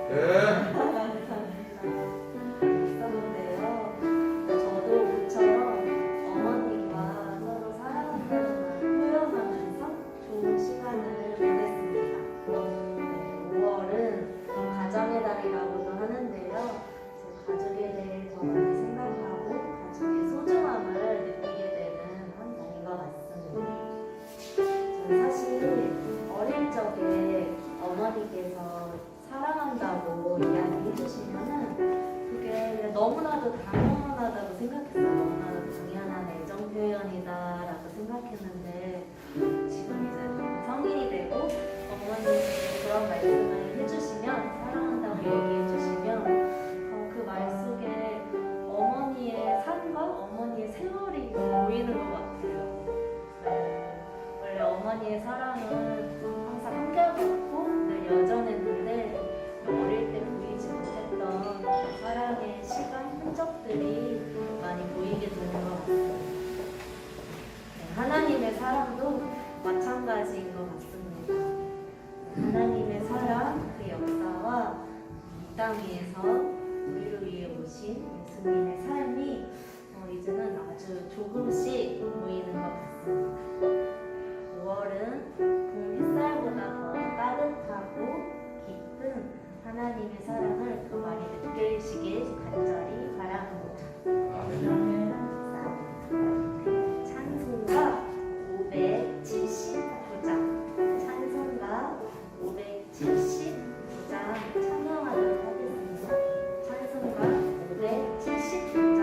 네. 있었는데요. 저도 모처럼 어머님과 서로 사랑한다는 말 표현하면서 좋은 시간을 보냈습니다. 5월은 가정의 달이라고도 하는데요. 가족에 대해 더 많이 생각하고 가족의 소중함을 느끼게 되는 한 달인 것 같습니다. 저는 사실 어릴 적에 어머니께서 사랑한다고 이야기해 주시면은 그게 너무나도 당연하다고 생각했어요. 너무나도 당연한 애정 표현이다라고 생각했는데 지금 이제 성인이 되고 어머님이 그런 말씀을 해주시면 사랑한다고 얘기해 주시면 그 말 속에 어머니의 삶과 어머니의 세월이 보이는 것 같아요. 원래 어머니의 사랑은 항상 한결같고 늘 여전했는데 어릴 때 보이지 못했던 그 사랑의 시간 흔적들이 많이 보이게 되는 것 같습니다. 하나님의 사랑도 마찬가지인 것 같습니다. 하나님의 사랑, 그 역사와 이 땅 위에서 우리를 위해 오신 예수님의 삶이 이제는 아주 조금씩 보이는 것 같습니다. 5월은 봄 햇살보다 더 따뜻하고 깊은 하나님의 사랑을 더 많이 느끼시길 간절히 바랍니다. 아멘. 찬송가 579장 찬송가 579장 찬양하도록 하겠습니다. 찬송가 579장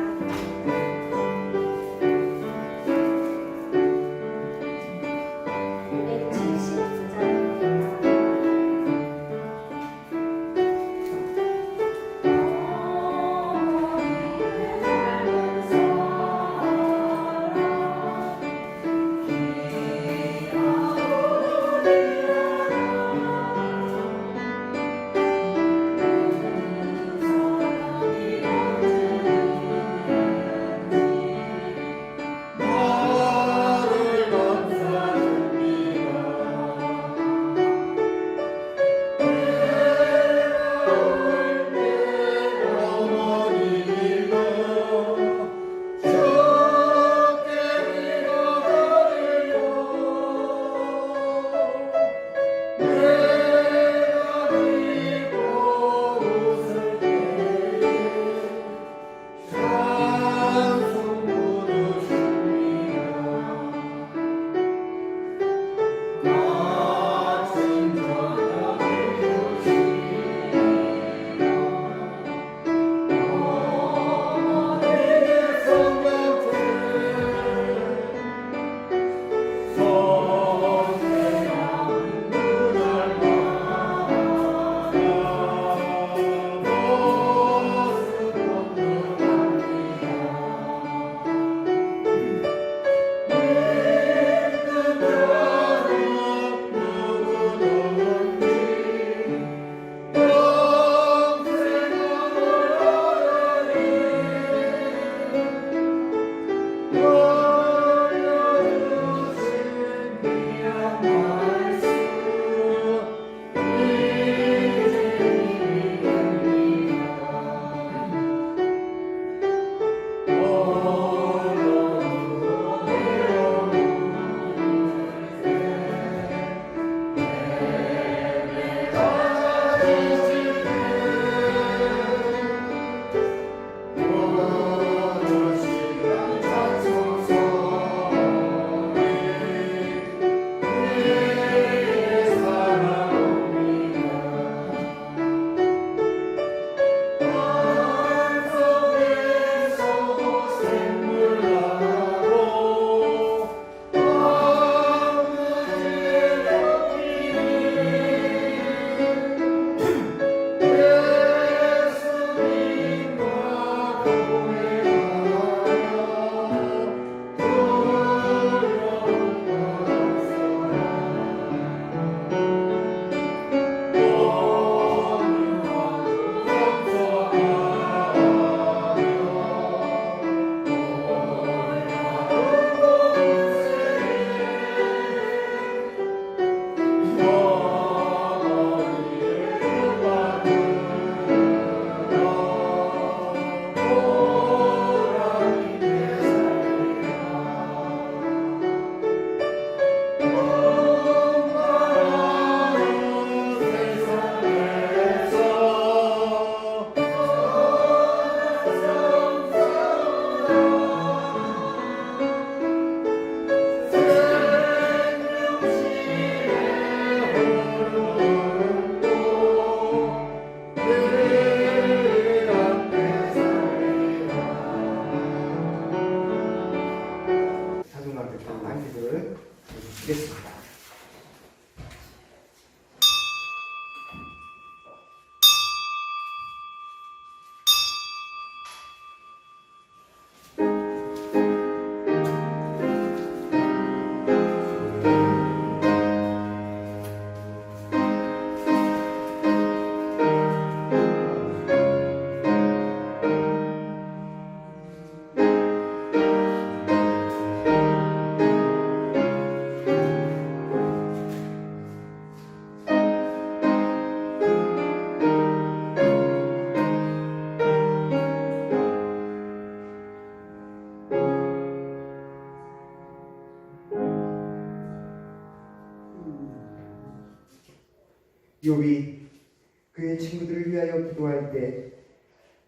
그의 친구들을 위하여 기도할 때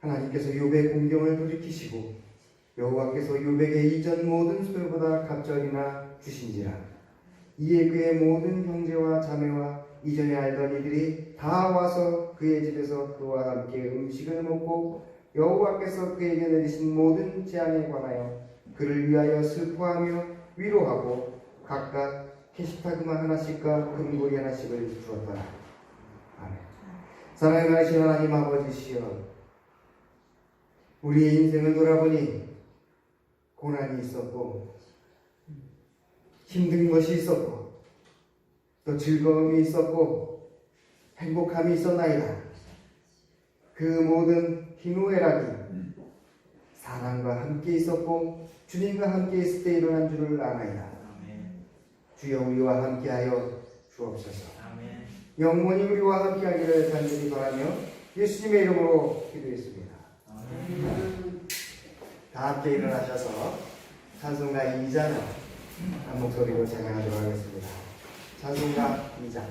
하나님께서 욥의 공경을 돌이키시고 여호와께서 욥에게 이전 모든 소유보다 갑절이나 주신지라. 이에 그의 모든 형제와 자매와 이전에 알던 이들이 다 와서 그의 집에서 그와 함께 음식을 먹고 여호와께서 그에게 내리신 모든 재앙에 관하여 그를 위하여 슬퍼하며 위로하고 각각 캐시타그만 하나씩과 금고리 하나씩을 주었더라. 아멘. 사랑의 나신 하나님 아버지시여, 우리의 인생을 돌아보니 고난이 있었고 힘든 것이 있었고 또 즐거움이 있었고 행복함이 있었나이다. 그 모든 희노애락이 사랑과 함께 있었고 주님과 함께 있을 때 일어난 줄을 아나이다. 주여 우리와 함께하여 주옵소서. 영원히 우리와 함께하기를 간절히 바라며 예수님의 이름으로 기도했습니다. 다 함께 일어나셔서 찬송가 2장을 한 목소리로 찬양하도록 하겠습니다. 찬송가 2장.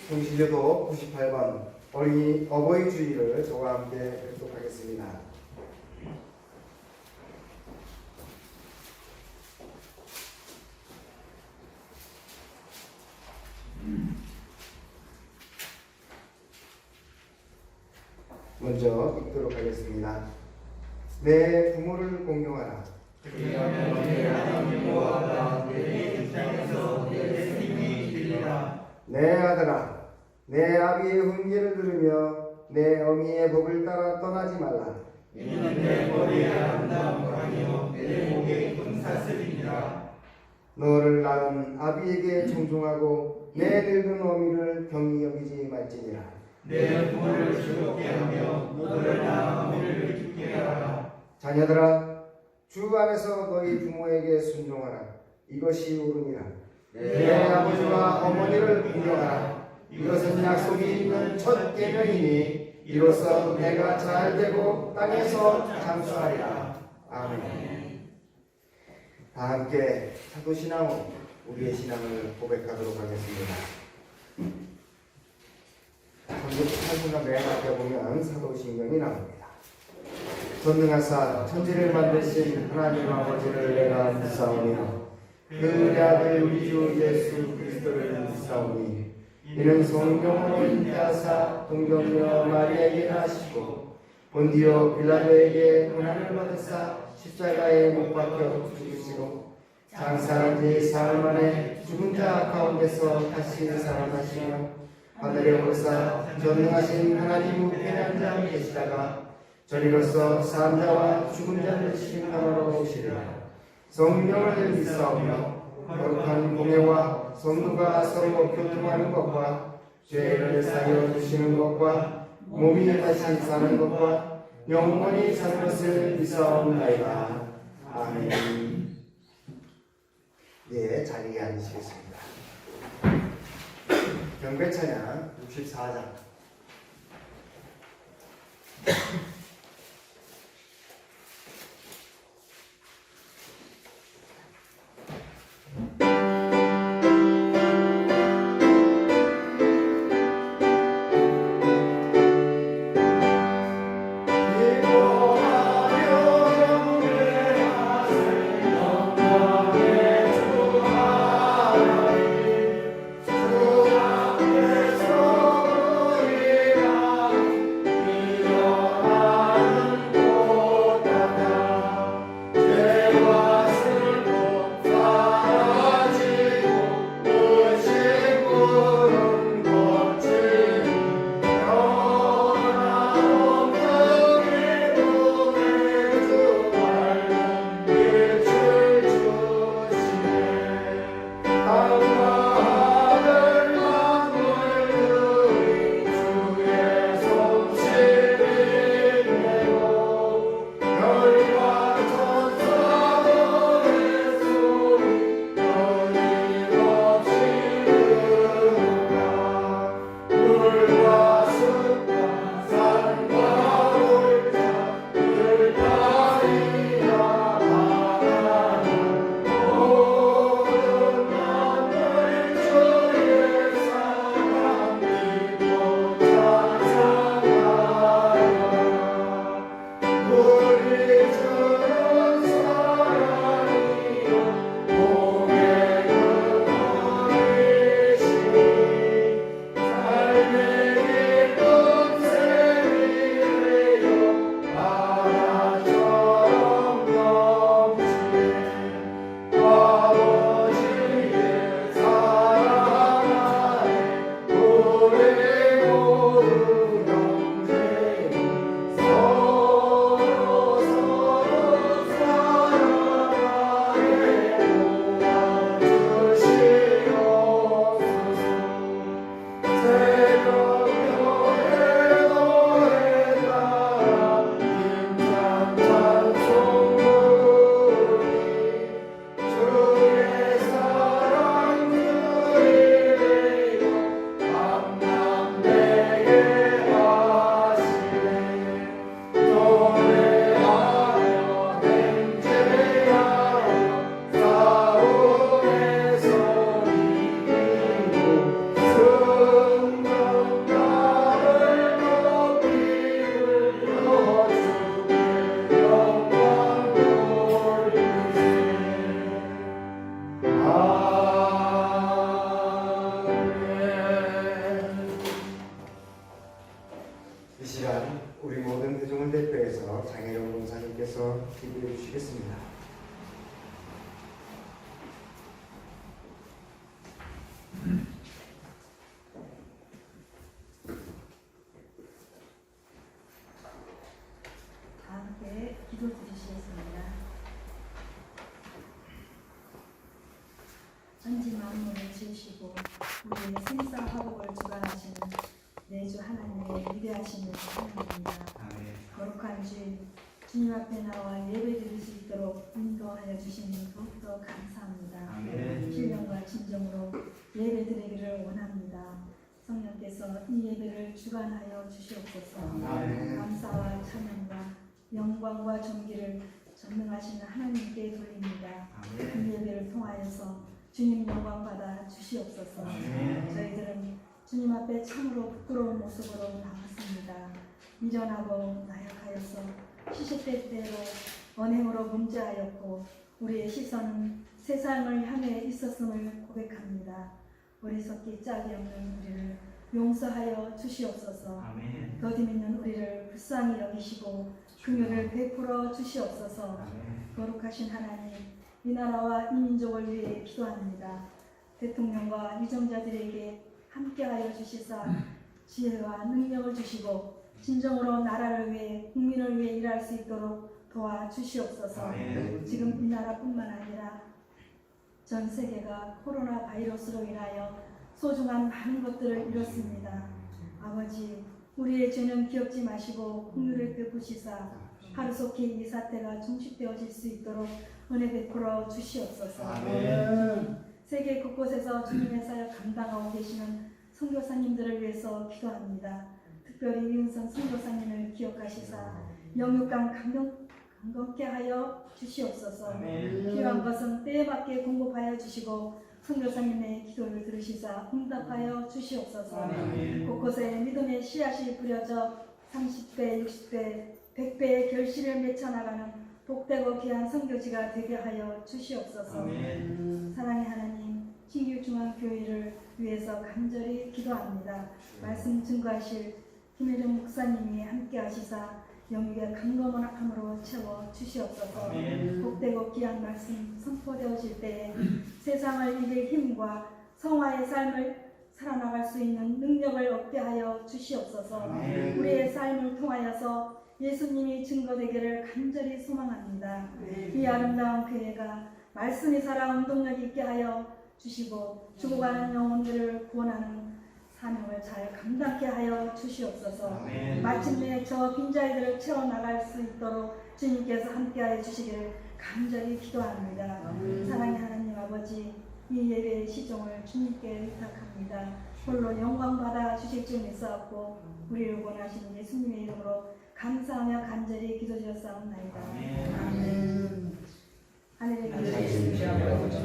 동시교도 98번 어버이 주일을 저와 함께 획독하겠습니다. 먼저 읽도록 하겠습니다. 내 부모를 공경하라. 그리하면 내 하나님 여호와가 내 입장에서 내 스님이 되리라. 내 아들아, 내 아비의 훈계를 들으며 내 어미의 법을 따라 떠나지 말라. 이는 내 머리에 아름다움하며 내 목에 금사슬이니라. 너를 낳은 아비에게 청종하고 내 늙은 어미를 경히 여기지 말지니라. 내 부모를 즐겁게 하며 너를 낳은 어미를 기쁘게 하라. 자녀들아, 주 안에서 너희 부모에게 순종하라. 이것이 옳으니라. 내 아버지와 어머니를 공경하라. 이것은 약속이 있는 첫 계명이니 이로써 내가 잘되고 땅에서 장수하리라. 아멘. 다 함께 사도신앙으로 우리의 신앙을 고백하도록 하겠습니다. 찬송가 맨 앞에 보면 사도신경이 나옵니다. 전능하사 천지를 만드신 하나님 아버지를 내가 믿사오며 그 아들 우리 주 예수 그리스도를 믿사오니 이는 성령으로 잉태하사 동정녀 마리아에게 나시고 본디오 빌라도에게 고난을 받으사 십자가에 못 박혀 죽으시고 장사한 지 사흘 만에 죽은 자 가운데서 다시 살아나시며 하늘에 오르사 전능하신 하나님 우편에 앉아 계시다가 저리로서 산 자와 죽은 자를 심판하러 오시리라. 성령을 믿사오며 거룩한 공예와 성도가 서로 교통하는 것과 죄를 사하여 주시는 것과 몸이 다시 사는 것과 영원히 사는 것을 믿사옵나이다. 아멘. 네, 자리에 앉으시겠습니다. 경배찬양 64장. 주 앞에서 이 시간 우리 모든 회중을 대표해서 장혜령 권사님께서 기도해 주시겠습니다. 다 함께 기도 드리시겠습니다. 전지 만물을 지으시고 우리의 생사 화복을 주관하시는 내주 하나님의 위대하심을 찬양합니다. 거룩한 주인, 주님 앞에 나와 예배 드릴 수 있도록 인도하여 주시니 더욱더 감사합니다. 신령과 진정으로 예배 드리기를 원합니다. 성령께서 이 예배를 주관하여 주시옵소서. 감사와 찬양과 영광과 존귀를 전능하시는 하나님께 돌립니다. 이 예배를 통하여서 주님 영광 받아 주시옵소서. 저희들은 주님 앞에 참으로 부끄러운 모습으로 나왔습니다. 미련하고 나약하여서 시시때때로 언행으로 문제하였고 우리의 시선은 세상을 향해 있었음을 고백합니다. 어리석기 짝이 없는 우리를 용서하여 주시옵소서. 더디 믿는 우리를 불쌍히 여기시고 긍휼을 베풀어 주시옵소서. 거룩하신 하나님, 이 나라와 이 민족을 위해 기도합니다. 대통령과 위정자들에게 함께하여 주시사 지혜와 능력을 주시고 진정으로 나라를 위해 국민을 위해 일할 수 있도록 도와주시옵소서. 지금 이 나라뿐만 아니라 전 세계가 코로나 바이러스로 인하여 소중한 많은 것들을 잃었습니다. 아버지, 우리의 죄는 기억지 마시고 긍휼을 베푸시사 하루속히 이 사태가 종식되어질 수 있도록 은혜 베풀어 주시옵소서. 세계 곳곳에서 주님의 사역 감당하고 계시는 선교사님들을 위해서 기도합니다. 특별히 이은선 선교사님을 기억하시사 영육간 강건케 하여 주시옵소서. 필요한 것은 때에 맞게 공급하여 주시고 선교사님의 기도를 들으시사 응답하여 주시옵소서. 곳곳에 믿음의 씨앗이 뿌려져 30배, 60배, 100배의 결실을 맺혀나가는 복되고 귀한 선교지가 되게 하여 주시옵소서. 사랑의 하나님, 신규중앙교회를 위해서 간절히 기도합니다. 말씀 증거하실 김혜정 목사님이 함께 하시사 영육의 강건함으로 채워 주시옵소서. 복되고 귀한 말씀 선포되어질 때에 세상을 이길 힘과 성화의 삶을 살아나갈 수 있는 능력을 얻게 하여 주시옵소서. 우리의 삶을 통하여서 예수님이 증거되기를 간절히 소망합니다. 이 아름다운 교회가 말씀이 살아 운동력 있게 하여 주시고 죽어가는 영혼들을 구원하는 사명을 잘 감당케 하여 주시옵소서. 마침내 저 빈자리들을 채워나갈 수 있도록 주님께서 함께하여 주시기를 간절히 기도합니다. 사랑의 하나님 아버지, 이 예배의 시종을 주님께 의탁합니다. 홀로 영광받아 주실 줄 믿사옵고 우리를 원하시는 예수님의 이름으로 감사하며 간절히 기도드렸사옵나이다. 아멘. 하늘에 계신 아버지,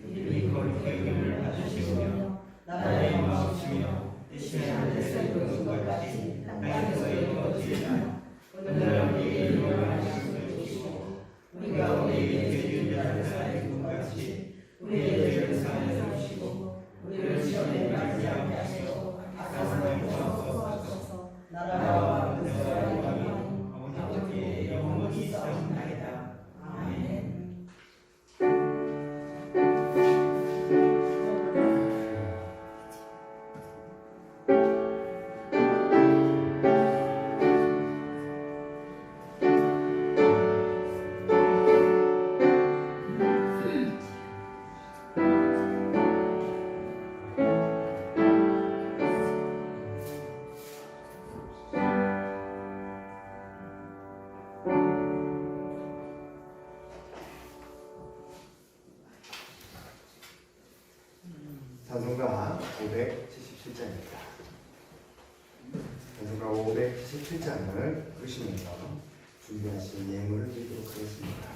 이름이 거룩히 여김을 받으시오며 나라의 마음이시며 뜻이 하늘에서 이루어진 것 같이 땅에서 이루어지리라. 오늘 우리에게 일용할 양식을 주시고 우리가 우리에게 죄를 지은 자를 것 같이 우리의 죄를 사하여 주시고 우리를 시험에 빠지지 않게 하시고 악한 주옵소서. 나라와 권세와 영광이 아버지의 영원히 있사옵나이다. 아멘. 찬송가 577장입니다. 찬송가 577장을 부르시면서 준비하신 예물을 드리도록 하겠습니다.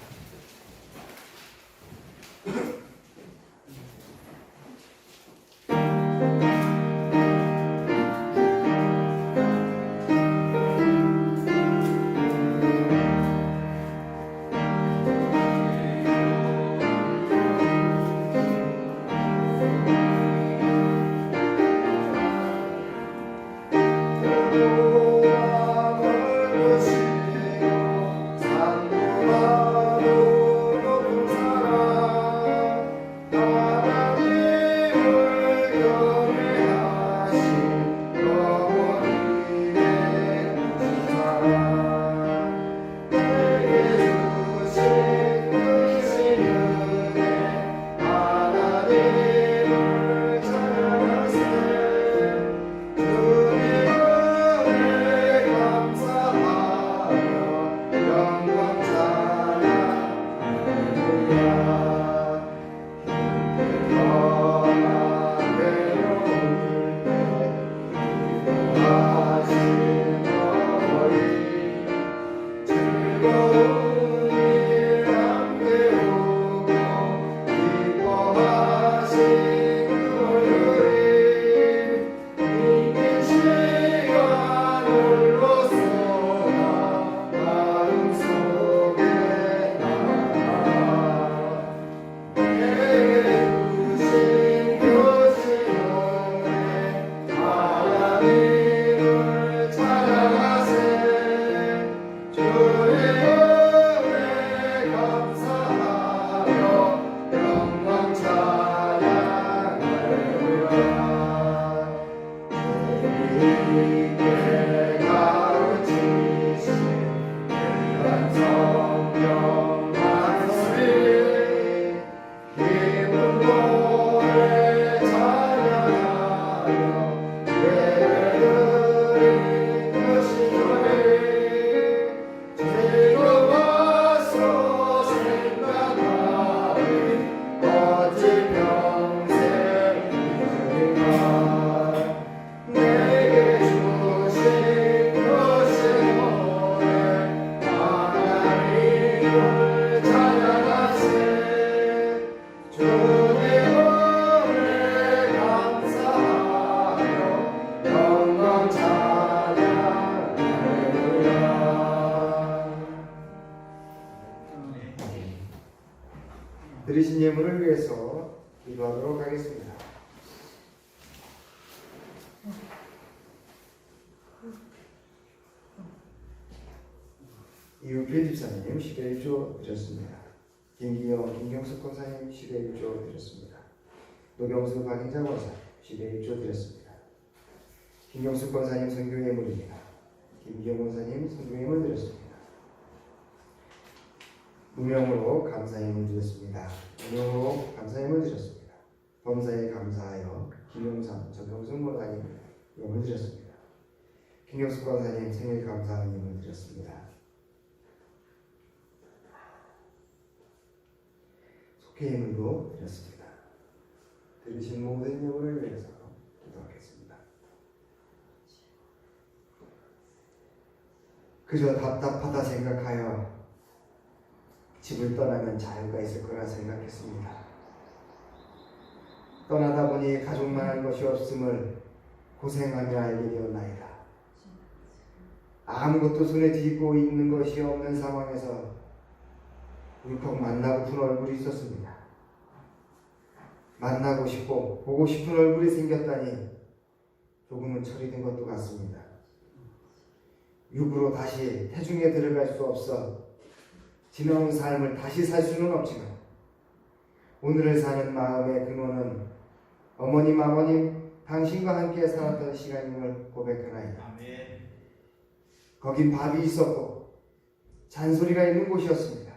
Oh 드리신 예물을 위해서 기도하도록 하겠습니다. 이우필 집사님 10회 1조 드렸습니다. 김기영, 김경숙 권사님 10회 1조 드렸습니다. 노경수 박인자 권사 10회 1조 드렸습니다. 김경숙 권사님 선교 예물입니다. 김기영 권사님 선교 예물 드렸습니다. 무명으로 감사예물 드렸습니다. 무명으로 감사예물 드렸습니다. 범사에 감사하여 김용삼, 정경순 권사님 예물 드렸습니다. 김경숙 권사님 생일 감사하는 예물 드렸습니다. 속회 예물도 드렸습니다. 드리신 모든 예물을 위해서 기도하겠습니다. 그저 답답하다 생각하여 집을 떠나면 자유가 있을 거라 생각했습니다. 떠나다 보니 가족만한 것이 없음을 고생하며 알게 되었나이다. 아무것도 손에 쥐고 있는 것이 없는 상황에서 울컥 만나고픈 얼굴이 있었습니다. 만나고 싶고 보고 싶은 얼굴이 생겼다니 조금은 철이 든 것도 같습니다. 육으로 다시 태중에 들어갈 수 없어 지나온 삶을 다시 살 수는 없지만 오늘을 사는 마음의 근원은 어머님, 아버님, 당신과 함께 살았던 시간임을 고백하나이다. 거긴 밥이 있었고 잔소리가 있는 곳이었습니다.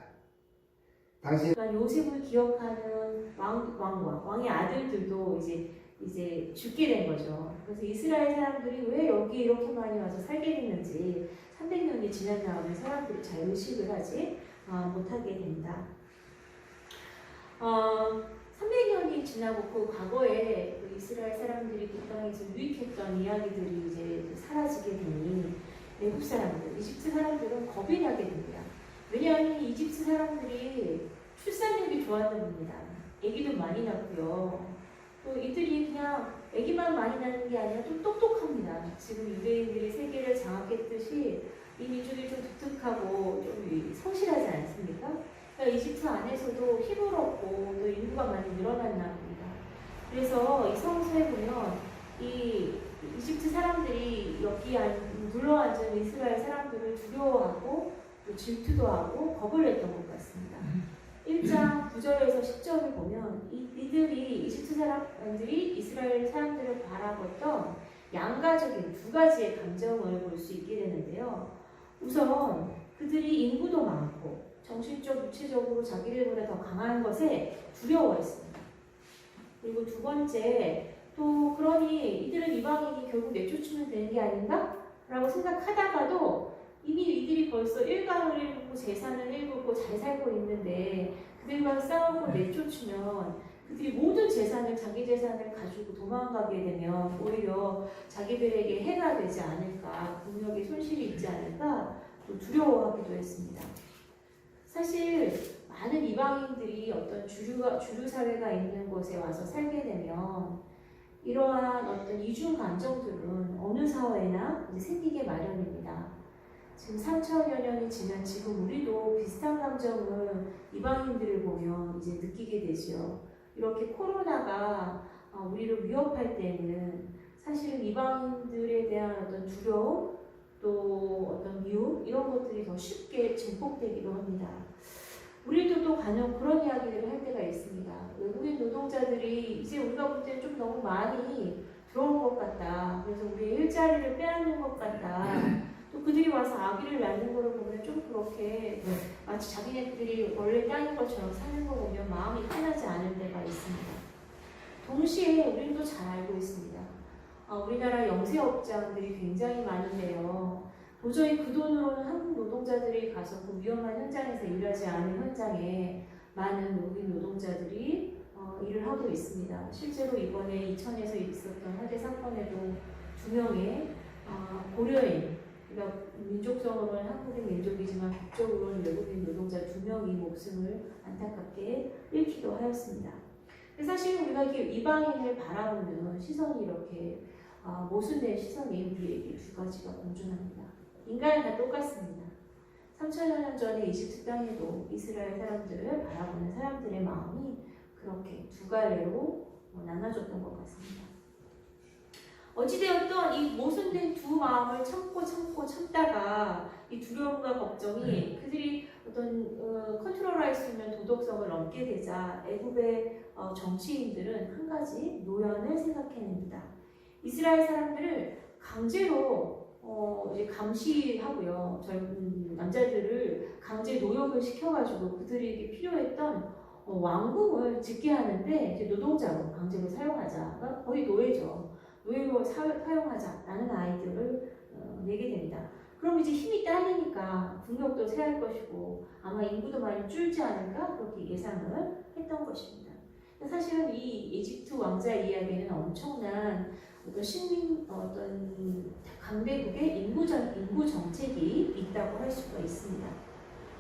당신 그러니까 요셉을 기억하는 왕의 아들들도 이제 죽게 된 거죠. 그래서 이스라엘 사람들이 왜 여기 이렇게 많이 와서 살게 됐는지 300년이 지난 다음에 사람들이 잘 의식을 하지 못하게 된다. 300년이 지나고 그 과거에 그 이스라엘 사람들이 그 땅에서 유익했던 이야기들이 이제 사라지게 되니 애굽 사람들, 이집트 사람들은 겁이 나게 됩니다. 왜냐하면 이집트 사람들이 출산력이 좋았나 봅니다. 아기도 많이 낳고요. 또 이들이 그냥 아기만 많이 낳는 게 아니라 좀 똑똑합니다. 지금 유대인들이 세계를 장악했듯이 이 민족이 좀 독특하고 좀 성실하지 않습니까? 그러니까 이집트 안에서도 힘을 얻고 또 인구가 많이 늘어났나 봅니다. 그래서 이 성서에 보면 이 이집트 사람들이 여기 눌러앉은 이스라엘 사람들을 두려워하고 또 질투도 하고 겁을 냈던 것 같습니다. 1장 9절에서 10절을 보면 이들이 이집트 사람들이 이스라엘 사람들을 바라봤던 양가적인 두 가지의 감정을 볼 수 있게 되는데요. 우선 그들이 인구도 많고 정신적, 육체적으로 자기들보다 더 강한 것에 두려워했습니다. 그리고 두 번째, 또 그러니 이들은 이방인이 결국 내쫓으면 되는 게 아닌가? 라고 생각하다가도 이미 이들이 벌써 일가를 일구고 재산을 일구고 잘 살고 있는데 그들과 싸우고 내쫓으면 그들이 모든 재산을, 자기 재산을 가지고 도망가게 되면 오히려 자기들에게 해가 되지 않을까, 국력에 손실이 있지 않을까 또 두려워하기도 했습니다. 사실 많은 이방인들이 어떤 주류 사회가 있는 곳에 와서 살게 되면 이러한 어떤 이중 감정들은 어느 사회나 이제 생기게 마련입니다. 지금 3000여 년이 지난 지금 우리도 비슷한 감정을 이방인들을 보면 이제 느끼게 되죠. 이렇게 코로나가 우리를 위협할 때는 사실은 이방인들에 대한 어떤 두려움, 또 어떤 미움 이런 것들이 더 쉽게 증폭되기도 합니다. 우리도 또 간혹 그런 이야기들을 할 때가 있습니다. 외국인 노동자들이 이제 우리가 볼 때는 좀 너무 많이 들어올 것 같다. 그래서 우리의 일자리를 빼앗는 것 같다. 또 그들이 와서 아기를 낳는 거를 보면 좀 그렇게 마치 자기네들이 원래 땅인 것처럼 사는 거 보면 마음이 편하지 않을 때가 있습니다. 동시에 우리도 잘 알고 있습니다. 우리나라 영세업장들이 굉장히 많은데요. 도저히 그 돈으로는 한국 노동자들이 가서 그 위험한 현장에서 일하지 않은 현장에 많은 노인 노동자들이 일을 하고 있습니다. 실제로 이번에 이천에서 있었던 화재 사건에도 2명의 고려인, 그러니까 민족적으로는 한국인 민족이지만 국적으로는 외국인 노동자 2명이 목숨을 안타깝게 잃기도 하였습니다. 사실 우리가 이렇게 이방인을 바라보는 시선이 이렇게 모순된 시선이 우리에게 두 가지가 공존합니다. 인간은 다 똑같습니다. 3,000여 년 전에 이집트 땅에도 이스라엘 사람들을 바라보는 사람들의 마음이 그렇게 두 갈래로 나눠졌던 것 같습니다. 어찌되었던 이 모순된 두 마음을 참다가 이 두려움과 걱정이 그들이 어떤 컨트롤할 수 있는 도덕성을 넘게 되자 애굽의 정치인들은 한 가지 노연을 생각해냅니다. 이스라엘 사람들을 강제로 이제 감시하고요. 젊은 남자들을 강제 노역을 시켜가지고 그들에게 필요했던 왕궁을 짓게 하는데 이제 노동자로 강제로 사용하자. 거의 노예죠. 노예로 사용하자라는 아이디어를 내게 됩니다. 그럼 이제 힘이 딸리니까 국력도 세할 것이고 아마 인구도 많이 줄지 않을까 그렇게 예상을 했던 것입니다. 사실은 이 이집트 왕자 이야기는 엄청난 어떤 강대국의 인구 정책이 있다고 할 수가 있습니다.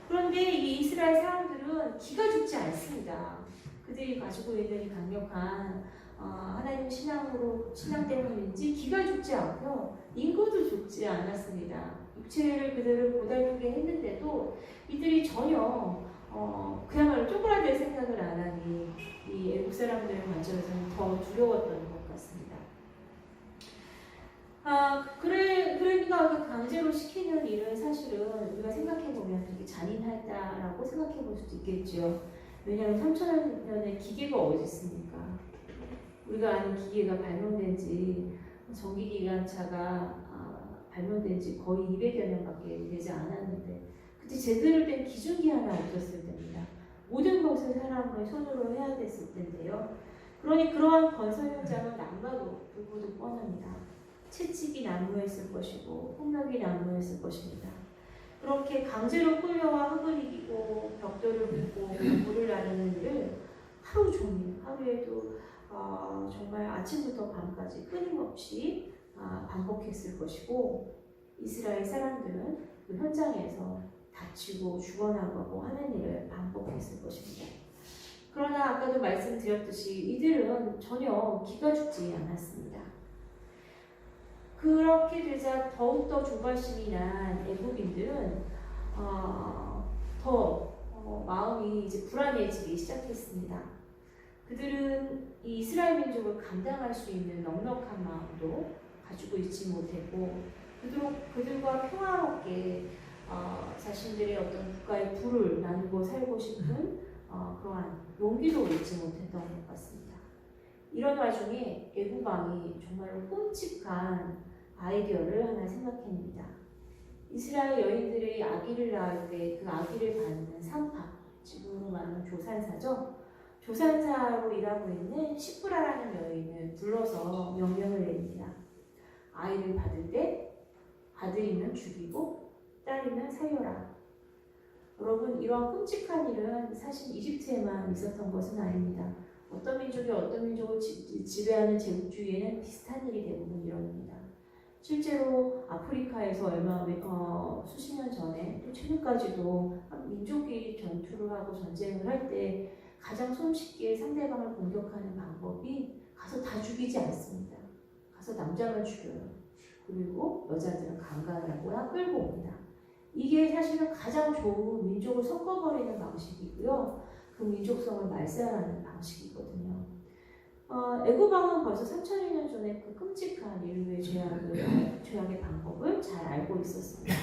그런데 이 이스라엘 사람들은 기가 죽지 않습니다. 그들이 가지고 있는 이 강력한 하나님 신앙 때문인지 기가 죽지 않고요. 인구도 죽지 않았습니다. 육체를 그들을 고달프게 했는데도 이들이 전혀 그야말로 쪼그라들 생각을 안 하니 이 애국 사람들을 만져서는 더 두려웠던 것 같습니다. 그러니까 강제로 시키는 일은 사실은 우리가 생각해보면 되게 잔인하다라고 생각해볼 수도 있겠죠. 왜냐하면 3,000년의 기계가 어디 있습니까? 우리가 아는 기계가 발명된 지 전기기관차가 발명된 지 거의 200여 년밖에 되지 않았는데 그때 제대로 된 기준기 하나 없었을 때입니다. 모든 것을 사람의 손으로 해야 됐을 텐데요. 그러니 그러한 건설 현장은 남과도 불구도 뻔합니다. 채찍이 난무했을 것이고 폭력이 난무했을 것입니다. 그렇게 강제로 끌려와 흙을 이기고 벽돌을 붓고 물을 나르는 일을 하루 종일 하루에도 정말 아침부터 밤까지 끊임없이 반복했을 것이고 이스라엘 사람들은 그 현장에서 다치고 죽어나가고 하는 일을 반복했을 것입니다. 그러나 아까도 말씀드렸듯이 이들은 전혀 기가 죽지 않았습니다. 그렇게 되자 더욱더 조바심이 난 애국인들은 더 마음이 이제 불안해지기 시작했습니다. 그들은 이 이스라엘 민족을 감당할 수 있는 넉넉한 마음도 가지고 있지 못했고 그들과 평화롭게 자신들의 어떤 국가의 부를 나누고 살고 싶은 그러한 용기도 잊지 못했던 것 같습니다. 이런 와중에 애국 왕이 정말로 끔찍한 아이디어를 하나 생각해냅니다. 이스라엘 여인들의 아기를 낳을 때 그 아기를 받는 산파, 지금으로 말하면 조산사죠. 조산사로 일하고 있는 시프라라는 여인을 불러서 명령을 내립니다. 아이를 받을 때 아들이면 죽이고 딸이면 살려라. 여러분, 이러한 끔찍한 일은 사실 이집트에만 있었던 것은 아닙니다. 어떤 민족이 어떤 민족을 지배하는 제국주의에는 비슷한 일이 대부분 일어납니다. 실제로 아프리카에서 수십 년 전에 또 최근까지도 민족끼리 전투를 하고 전쟁을 할 때 가장 손쉽게 상대방을 공격하는 방법이 가서 다 죽이지 않습니다. 가서 남자만 죽여요. 그리고 여자들은 강간을 하거나 끌고 옵니다. 이게 사실은 가장 좋은 민족을 섞어버리는 방식이고요. 그 민족성을 말살하는 방식이거든요. 애국 왕은 벌써 3,000년 전에 그 끔찍한 인류의 죄악의 방법을 잘 알고 있었습니다.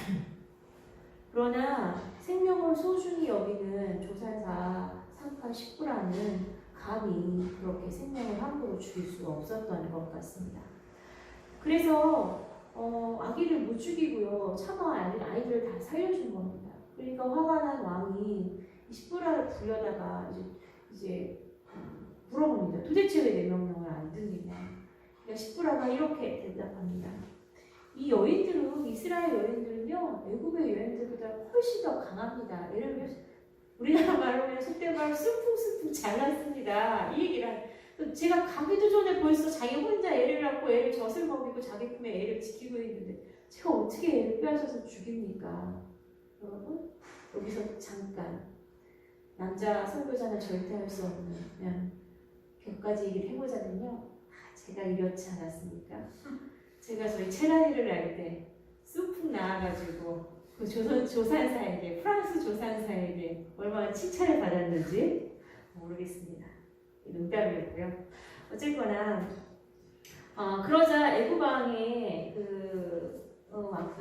그러나 생명을 소중히 여기는 조산사 산파 식구라는 감히 그렇게 생명을 함부로 죽일 수 없었던 것 같습니다. 그래서 아기를 못 죽이고요. 차마 아이들을 다 살려준 겁니다. 그러니까 화가 난 왕이 십부라를 불려다가 이제 물어봅니다. 도대체 왜 내 명령을 안 듣느냐. 그러니까 십부라가 이렇게 대답합니다. 이 여인들은, 이스라엘 여인들은요, 애굽의 여인들보다 훨씬 더 강합니다. 예를 들면 우리나라 말로 그냥 속된 말로 승풍승풍 잘났습니다. 이 얘기를 제가 가기도 전에 벌써 자기 혼자 애를 낳고 애를 젖을 먹이고 자기 품에 애를 지키고 있는데 제가 어떻게 애를 빼앗아서 죽입니까? 여러분, 여기서 잠깐 남자 선교사는 절대 할 수 없는 그냥 몇 가지 얘기를 해보자면요. 제가 이렇지 않았습니까? 제가 저희 체라이를 할 때 쑥풍 나와가지고 그 조산사에게, 프랑스 조산사에게 얼마나 칭찬을 받았는지 모르겠습니다. 농담이었고요. 어쨌거나 그러자 애굽왕의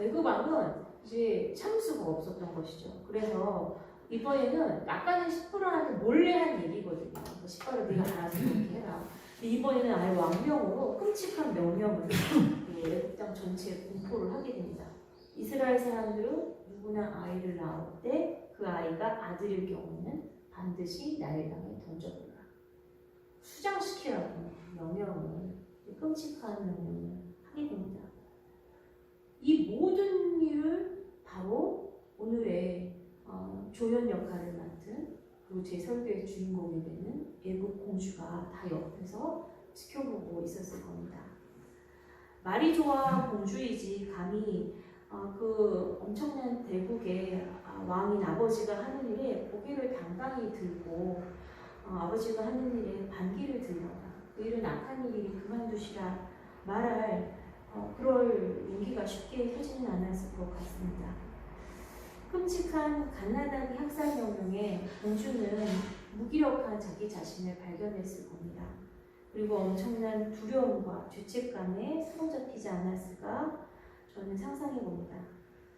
애굽왕은 이제 참을 수가 없었던 것이죠. 그래서 이번에는 아까는 십부라한테 몰래 한 얘기거든요. 십부라 네가 알아서 그렇게 해라. 이번에는 아예 왕명으로 끔찍한 명령을 애굽 땅 전체에 공포를 하게 됩니다. 이스라엘 사람들은 누구나 아이를 낳을 때 그 아이가 아들일 경우에는 반드시 나일강에 던져버려라. 수장시키라고 명령을, 끔찍한 명령을 하게 됩니다. 이 모든 일을 바로 오늘의 조연 역할을 맡은 그리고 제 설교의 주인공이 되는 애굽 공주가 다 옆에서 지켜보고 있었을 겁니다. 말이 좋아 공주이지 감히 그 엄청난 대국의 왕인 아버지가 하는 일에 고개를 당당히 들고 아버지가 하는 일에 반기를 들거나 그 일은 악한 일이니 그만두시라 말할 그럴 용기가 쉽게 서지는 않았을 것 같습니다. 끔찍한 갓나다기 학살 명령에 공주는 무기력한 자기 자신을 발견했을 겁니다. 그리고 엄청난 두려움과 죄책감에 사로잡히지 않았을까 저는 상상해 봅니다.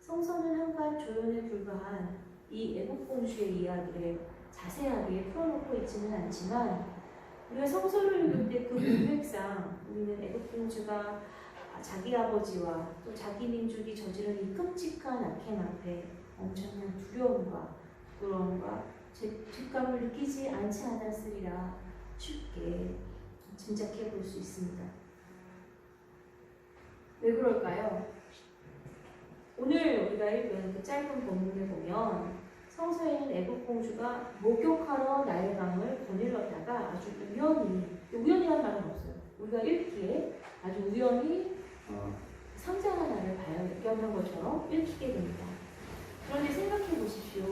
성서는 한간 조연에 불과한 이 애국 공주의 이야기를 자세하게 풀어놓고 있지는 않지만 우리가 성서를 읽을 때 그 문맥상 우리는 애국 공주가 자기 아버지와 또 자기 민족이 저지른 이 끔찍한 악행 앞에 엄청난 두려움과 부끄러움과 죄책감을 느끼지 않지 않았으리라 쉽게 짐작해 볼 수 있습니다. 왜 그럴까요? 오늘 우리가 읽은 그 짧은 본문을 보면 성서에는 애국 공주가 목욕하러 나일강을 거닐렀다가 아주 우연이란 말은 없어요. 우리가 읽기에 아주 우연히 상장한 날을 발견한 것처럼 읽히게 됩니다. 그런데 생각해 보십시오.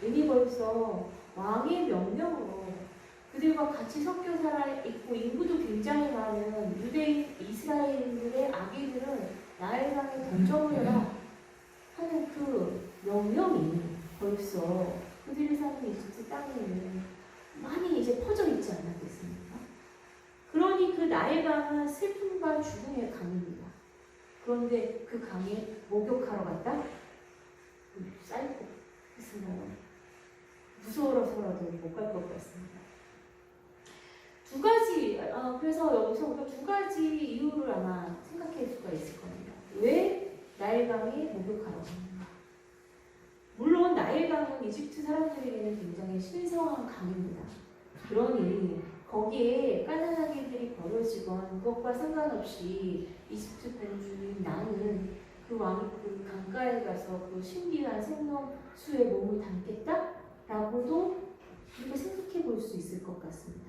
이미 벌써 왕의 명령으로 그들과 같이 섞여 살아 있고 인구도 굉장히 많은 유대인 이스라엘인들의 아기들은 나일강에 던져버려라 하는 그 명령이 벌써 그들이 사는 이집트 땅에는 많이 이제 퍼져 있지 않았겠습니까? 그러니 그 나일강은 슬픔과 죽음의 강입니다. 그런데 그 강에 목욕하러 갔다? 쌀고 했으나요? 무서워서라도 못 갈 것 같습니다. 두 가지, 그래서 여기서 우리가 두 가지 이유를 아마 생각할 수가 있을 겁니다. 왜 나일강에 목욕하러 갔는가? 물론 나일강은 이집트 사람들에게는 굉장히 신성한 강입니다. 그러니 거기에 까나나기들이 버려지건 그것과 상관없이 이집트 공주인 나는 그 왕이 그 강가에 가서 그 신비한 생명수에 몸을 담겠다라고도 우리가 생각해 볼 수 있을 것 같습니다.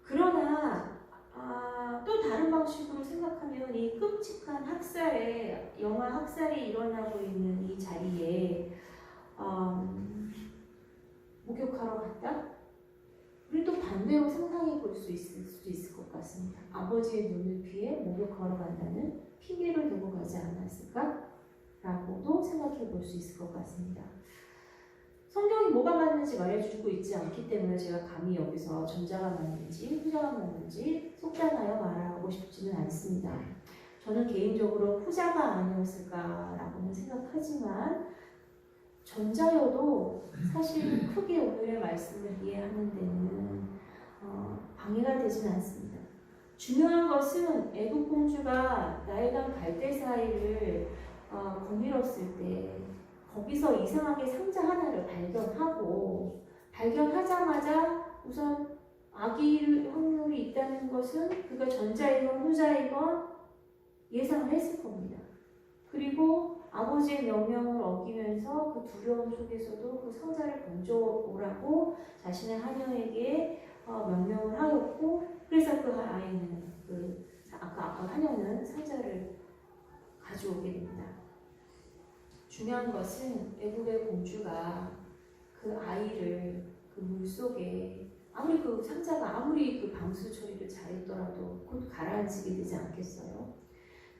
그러나 또 다른 방식으로 생각하면 이 끔찍한 영아 학살이 일어나고 있는 이 자리에 목욕하러 갔다? 우리 또 반대로 상상해 볼 수 있을 수도 있을 것 같습니다. 아버지의 눈을 피해 목욕하러 간다는 핑계를 대고 가지 않았을까? 라고도 생각해 볼 수 있을 것 같습니다. 성경이 뭐가 맞는지 말해주고 있지 않기 때문에 제가 감히 여기서 전자가 맞는지 후자가 맞는지 속단하여 말하고 싶지는 않습니다. 저는 개인적으로 후자가 아니었을까라고는 생각하지만 전자여도 사실 크게 오늘의 말씀을 이해하는 데는 방해가 되지는 않습니다. 중요한 것은 애국 공주가 나일강 갈대 사이를 거닐었을 때 거기서 이상하게 상자 하나를 발견하자마자 우선 아기일 확률이 있다는 것은 그가 전자이건 후자이건 예상을 했을 겁니다. 그리고 아버지의 명령을 어기면서 그 두려움 속에서도 그 상자를 건져오라고 자신의 하녀에게 명령을 하였고, 그래서 그 아이는 아까 하녀는 상자를 가져오게 됩니다. 중요한 것은 애국의 공주가 그 아이를 그 물속에 아무리 그 상자가 아무리 그 방수 처리를 잘했더라도 곧 가라앉히게 되지 않겠어요?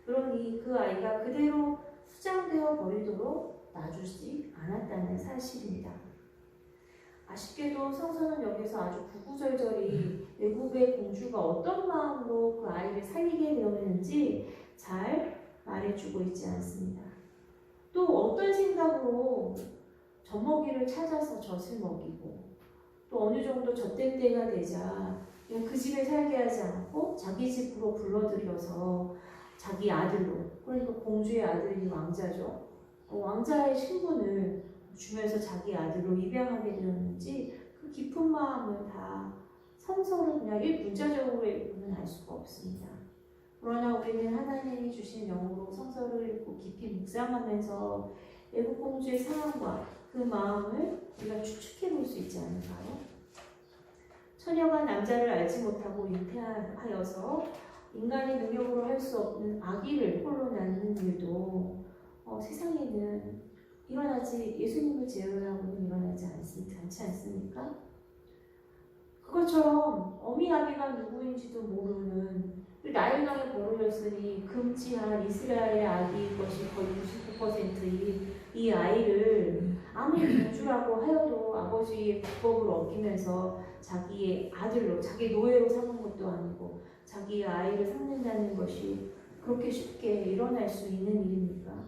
그러니 그 아이가 그대로 수장되어 버리도록 놔주지 않았다는 사실입니다. 아쉽게도 성서는 여기서 아주 구구절절히 애국의 공주가 어떤 마음으로 그 아이를 살리게 되었는지 잘 말해주고 있지 않습니다. 또 어떤 생각으로 젖먹이를 찾아서 젖을 먹이고 또 어느 정도 젖될 때가 되자 그 집에 살게 하지 않고 자기 집으로 불러들여서 자기 아들로, 그러니까 공주의 아들이 왕자죠. 왕자의 신분을 주면서 자기 아들로 입양하게 되었는지 그 깊은 마음을 다 성서를 그냥 문자적으로 읽고는 알 수가 없습니다. 그러나 우리는 하나님이 주신 영으로 성서를 읽고 깊이 묵상하면서 애국공주의 상황과 그 마음을 우리가 추측해 볼 수 있지 않을까요? 처녀가 남자를 알지 못하고 잉태하여서 인간의 능력으로 할 수 없는 아기를 홀로 낳는 일도 세상에는 예수님을 제외하고는 일어나지 않지 않습니까? 그것처럼 어미 아비가 누구인지도 모르는 나일강에 버려졌으니 금지한 이스라엘의 아기일 것이 거의 99%인 이 아이를 아무리 공주라고 하여도 아버지의 불법을 어기면서 자기의 아들로, 자기 노예로 삼은 것도 아니고 자기의 아이를 삼는다는 것이 그렇게 쉽게 일어날 수 있는 일입니까?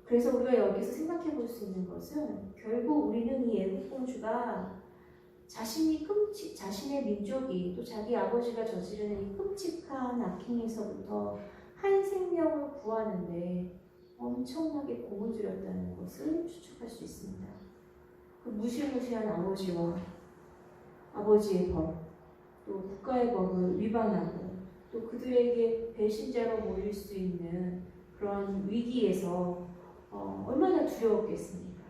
그래서 우리가 여기서 생각해 볼 수 있는 것은 결국 우리는 이 애국공주가 자신의 민족이 또 자기 아버지가 저지르는 이 끔찍한 악행에서부터 한 생명을 구하는데 엄청나게 공을 들였다는 것을 추측할 수 있습니다. 그 무시무시한 아버지와 아버지의 법, 또 국가의 법을 위반하고 또 그들에게 배신자로 몰릴 수 있는 그런 위기에서 얼마나 두려웠겠습니까?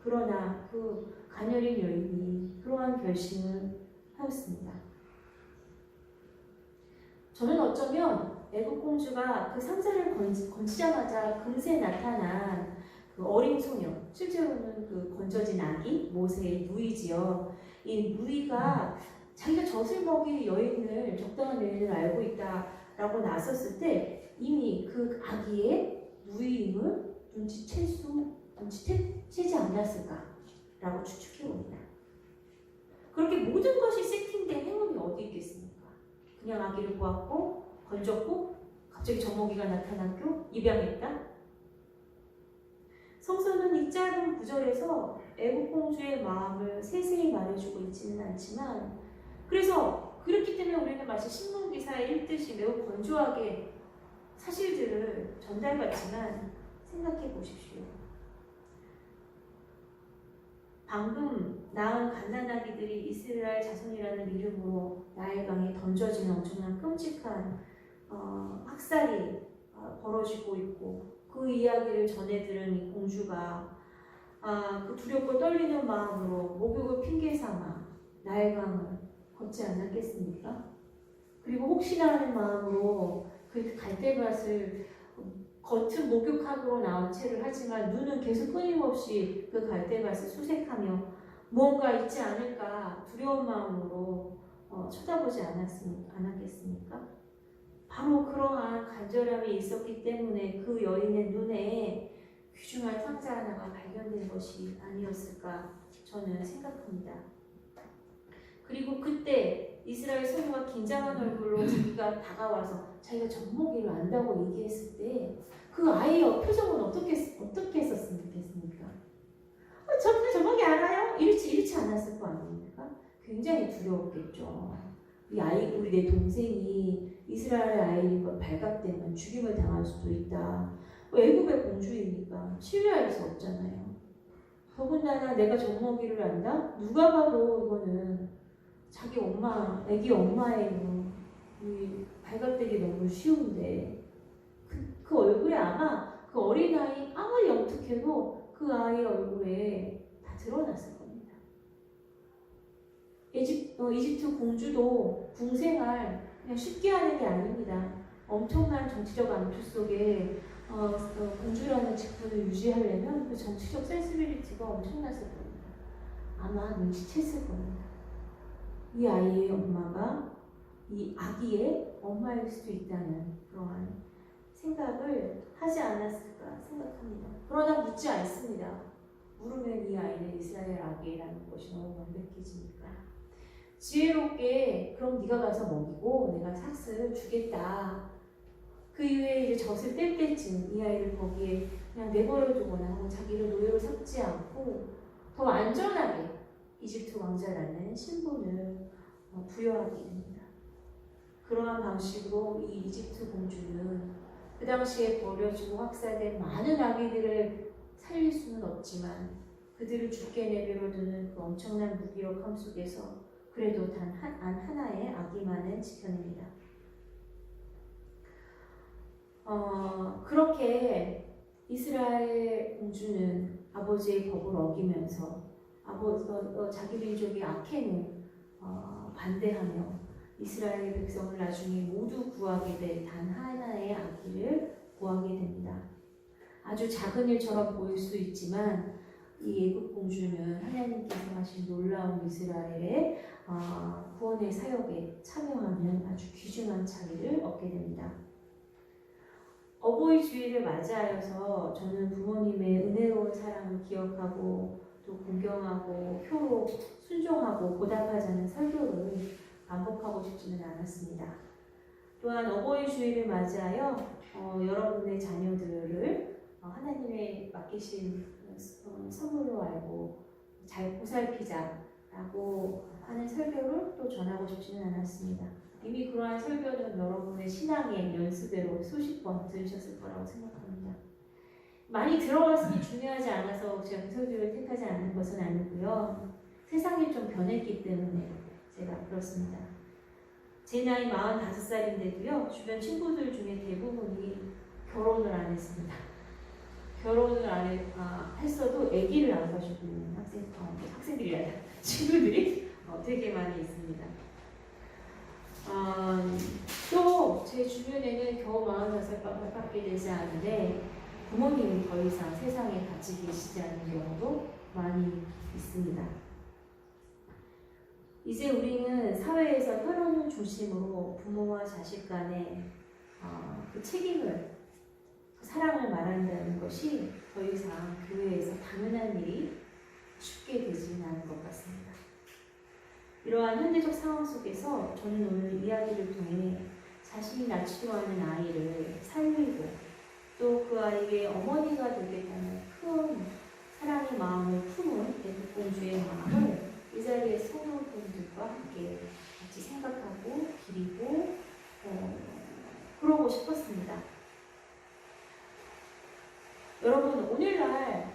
그러나 그 가녀린 여인이 그러한 결심을 하였습니다. 저는 어쩌면 애국공주가 그 상자를 건지자마자 금세 나타난 그 어린 소녀, 실제로는 그 건져진 아기, 모세의 누이지요. 이 누이가 자기가 젖을 먹일 적당한 여인을 알고 있다라고 나섰을 때 이미 그 아기의 누이임을 눈치채지 않았을까라고 추측해봅니다. 그렇게 모든 것이 세팅된 행운이 어디 있겠습니까? 그냥 아기를 보았고 건졌고 갑자기 젖먹이가 나타났고 입양했다. 성서는 이 짧은 구절에서 애국공주의 마음을 세세히 말해주고 있지는 않지만 그래서 그렇기 때문에 우리는 마치 신문기사에 읽듯이 매우 건조하게 사실들을 전달받지만 생각해 보십시오. 방금 낳은 갓난아기들이 이스라엘 자손이라는 이름으로 나일강에 던져지는 엄청난 끔찍한 학살이 벌어지고 있고 그 이야기를 전해 들은 이 공주가 그 두렵고 떨리는 마음으로 목욕을 핑계 삼아 나일강을 걷지 않았겠습니까? 그리고 혹시나 하는 마음으로 그 갈대밭을 겉은 목욕하고 나온 채를 하지만 눈은 계속 끊임없이 그 갈대밭을 수색하며 무언가 있지 않을까 두려운 마음으로 쳐다보지 않았겠습니까? 바로 그러한 간절함이 있었기 때문에 그 여인의 눈에 귀중한 상자 하나가 발견된 것이 아니었을까 저는 생각합니다. 그리고 그때 이스라엘 소녀가 긴장한 얼굴로 자기가 다가와서 자기가 젖먹이를 안다고 얘기했을 때 그 아이의 표정은 어떻게 했었겠습니까? 젖먹이 알아요? 이렇지 않았을 거 아닙니까? 굉장히 두려웠겠죠. 이 아이, 우리 내 동생이 이스라엘 아이인 걸 발각되면 죽임을 당할 수도 있다. 애굽의 공주이니까 신뢰할 수 없잖아요. 더군다나 내가 젖먹이를 안다? 누가 봐도 이거는 자기 엄마, 애기 엄마의 이 발각되기 너무 쉬운데 그 얼굴에 아마 그 어린아이 아무리 영특해도 그 아이 얼굴에 다 드러났을 겁니다. 이집트 공주도 궁생활 그냥 쉽게 하는 게 아닙니다. 엄청난 정치적 암투 속에 공주라는 직분을 유지하려면 그 정치적 센시빌리티가 엄청났을 겁니다. 아마 눈치챘을 겁니다. 이 아이의 엄마가 이 아기의 엄마일 수도 있다는 그러한 생각을 하지 않았을까 생각합니다. 그러나 묻지 않습니다. 물으면 이 아이는 이스라엘 아기라는 것이 너무 명백해지니까. 지혜롭게 그럼 네가 가서 먹이고 내가 삭슬을 주겠다. 그 이후에 이제 젖을 뗄 때쯤 이 아이를 거기에 그냥 내버려 두거나 하고 자기를 노예로 삼지 않고 더 안전하게 이집트 왕자라는 신분을 부여하게 됩니다. 그러한 방식으로 이 이집트 공주는 그 당시에 버려지고 학살된 많은 아기들을 살릴 수는 없지만 그들을 죽게 내버려 두는 그 엄청난 무기력함 속에서 그래도 단 하나의 아기만은 지켜냅니다. 그렇게 이스라엘 공주는 아버지의 법을 어기면서 자기 민족의 악행을 반대하며 이스라엘 백성을 나중에 모두 구하게 될 단 하나의 아기를 구하게 됩니다. 아주 작은 일처럼 보일 수 있지만 이 애굽 공주는 하나님께서 하신 놀라운 이스라엘의 구원의 사역에 참여하는 아주 귀중한 자리를 얻게 됩니다. 어버이 주일을 맞이하여서 저는 부모님의 은혜로운 사랑을 기억하고 또 공경하고 표로 순종하고 보답하자는 설교를 반복하고 싶지는 않았습니다. 또한 어버이 주일을 맞이하여 여러분의 자녀들을 하나님의 맡기신 선물로 알고 잘 보살피자라고 하는 설교를 또 전하고 싶지는 않았습니다. 이미 그러한 설교는 여러분의 신앙의 연습대로 수십 번 들으셨을 거라고 생각합니다. 많이 들어갔으니 중요하지 않아서 제가 그 설교를 택하지 않는 것은 아니고요. 세상이 좀 변했기 때문에 제가 그렇습니다. 제 나이 45살인데도요. 주변 친구들 중에 대부분이 결혼을 안 했습니다. 결혼을 했어도 아기를 안 가지고 있는 학생들이 아니라 친구들이 되게 많이 있습니다. 또 제 주변에는 겨우 45살밖에 되지 않은데 부모님이 더 이상 세상에 같이 계시지 않는 경우도 많이 있습니다. 이제 우리는 사회에서 혈연을 중심으로 부모와 자식 간의 그 책임을, 그 사랑을 말한다는 것이 더 이상 교회에서 당연한 일이 쉽게 되지는 않은 것 같습니다. 이러한 현대적 상황 속에서 저는 오늘 이야기를 통해 자신이 낳지도 않은 아이를 살리고 또 그 아이의 어머니가 되겠다는 큰 사랑의 마음을 품은 애굽 공주의 마음을 이 자리에 성도분들과 함께 같이 생각하고 기리고 그러고 싶었습니다. 여러분, 오늘날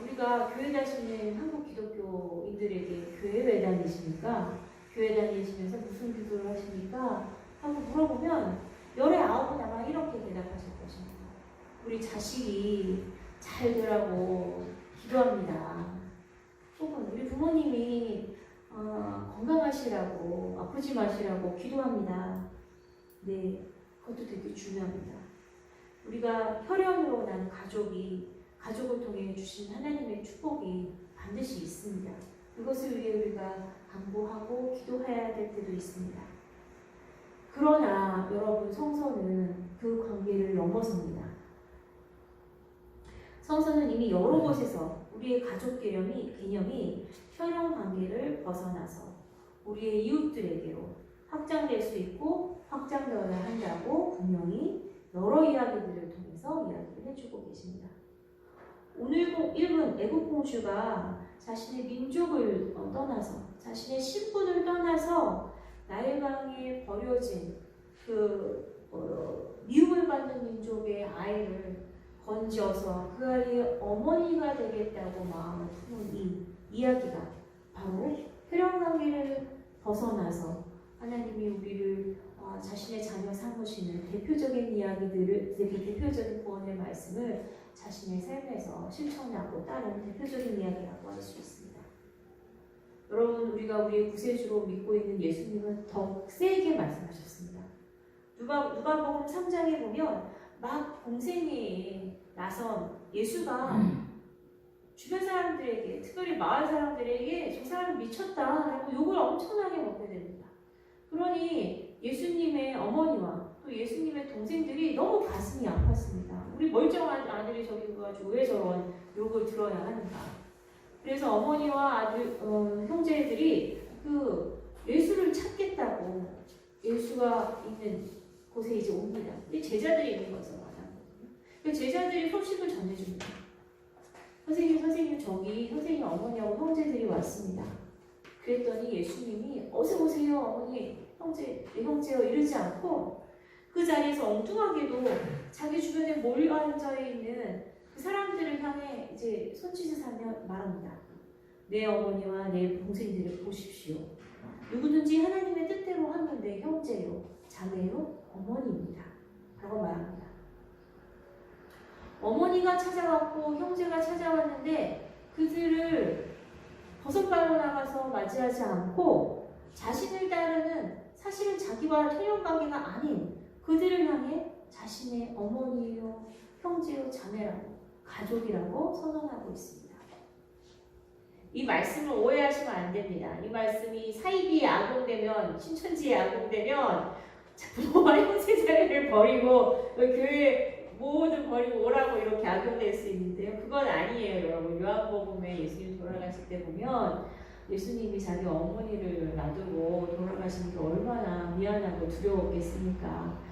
우리가 교회 다니시는 한국 기독교인들에게 교회 왜 다니십니까? 교회 다니시면서 무슨 기도를 하십니까? 하고 물어보면 열의 9은 아마 이렇게 대답하실 것입니다. 우리 자식이 잘 되라고 기도합니다. 혹은 우리 부모님이 건강하시라고, 아프지 마시라고 기도합니다. 네, 그것도 되게 중요합니다. 우리가 혈연으로 난 가족을 통해 주신 하나님의 축복이 반드시 있습니다. 그것을 위해 우리가 간구하고 기도해야 될 때도 있습니다. 그러나 여러분, 성서는 그 관계를 넘어섭니다. 성서는 이미 여러 곳에서 우리의 가족 개념이 혈연 관계를 벗어나서 우리의 이웃들에게로 확장될 수 있고 확장되어야 한다고 분명히 여러 이야기들을 통해서 이야기를 해주고 계십니다. 오늘 읽은 애굽 공주가 자신의 민족을 떠나서 자신의 신분을 떠나서 나일강에 버려진 미움을 받는 민족의 아이를 건져서 그 아이의 어머니가 되겠다고 마음을 품은 이 이야기가 바로 혈연관계를 벗어나서 하나님이 우리를 자신의 자녀 삼으시는 대표적인 이야기들을, 대표적인 구원의 말씀을 자신의 삶에서 실천하고 따르는 대표적인 이야기라고 할 수 있습니다. 여러분, 우리가 우리의 구세주로 믿고 있는 예수님은 더 세게 말씀하셨습니다. 누가복음 3장에 보면 막 공생애에 나선 예수가 주변 사람들에게, 특별히 마을 사람들에게 저 사람은 미쳤다라고 욕을 엄청나게 먹게 됩니다. 그러니 예수님의 어머니와 또 예수님의 동생들이 너무 가슴이 아팠습니다. 우리 멀쩡한 아들이 저기 가지고 왜 저런 욕을 들어야 하는가. 그래서 어머니와 형제들이 그 예수를 찾겠다고 예수가 있는 곳에 이제 옵니다. 근데 제자들이 있는 것을 말하거든요. 그 제자들이 소식을 전해줍니다. 선생님 저기 선생님 어머니하고 형제들이 왔습니다. 그랬더니 예수님이 어서 오세요 어머니 형제요 이러지 않고 그 자리에서 엉뚱하게도 자기 주변에 몰려 앉아 있는 그 사람들을 향해 이제 손짓을 하며 말합니다. 내 어머니와 내 동생들을 보십시오. 누구든지 하나님의 뜻대로 하면 내 형제요, 자매요, 어머니입니다. 라고 말합니다. 어머니가 찾아왔고 형제가 찾아왔는데 그들을 버선발로 나가서 맞이하지 않고 자신을 따르는 사실은 자기와 혈연관계가 아닌 그들을 향해 자신의 어머니요, 형제요, 자매라고 가족이라고 선언하고 있습니다. 이 말씀을 오해하시면 안 됩니다. 이 말씀이 사이비에 악용되면, 신천지에 악용되면 부모와 형제자매를 버리고 교회 모두 버리고 오라고 이렇게 악용될 수 있는데요. 그건 아니에요, 여러분. 요한복음에 예수님 돌아가실 때 보면 예수님이 자기 어머니를 놔두고 돌아가시는 게 얼마나 미안하고 두려웠겠습니까?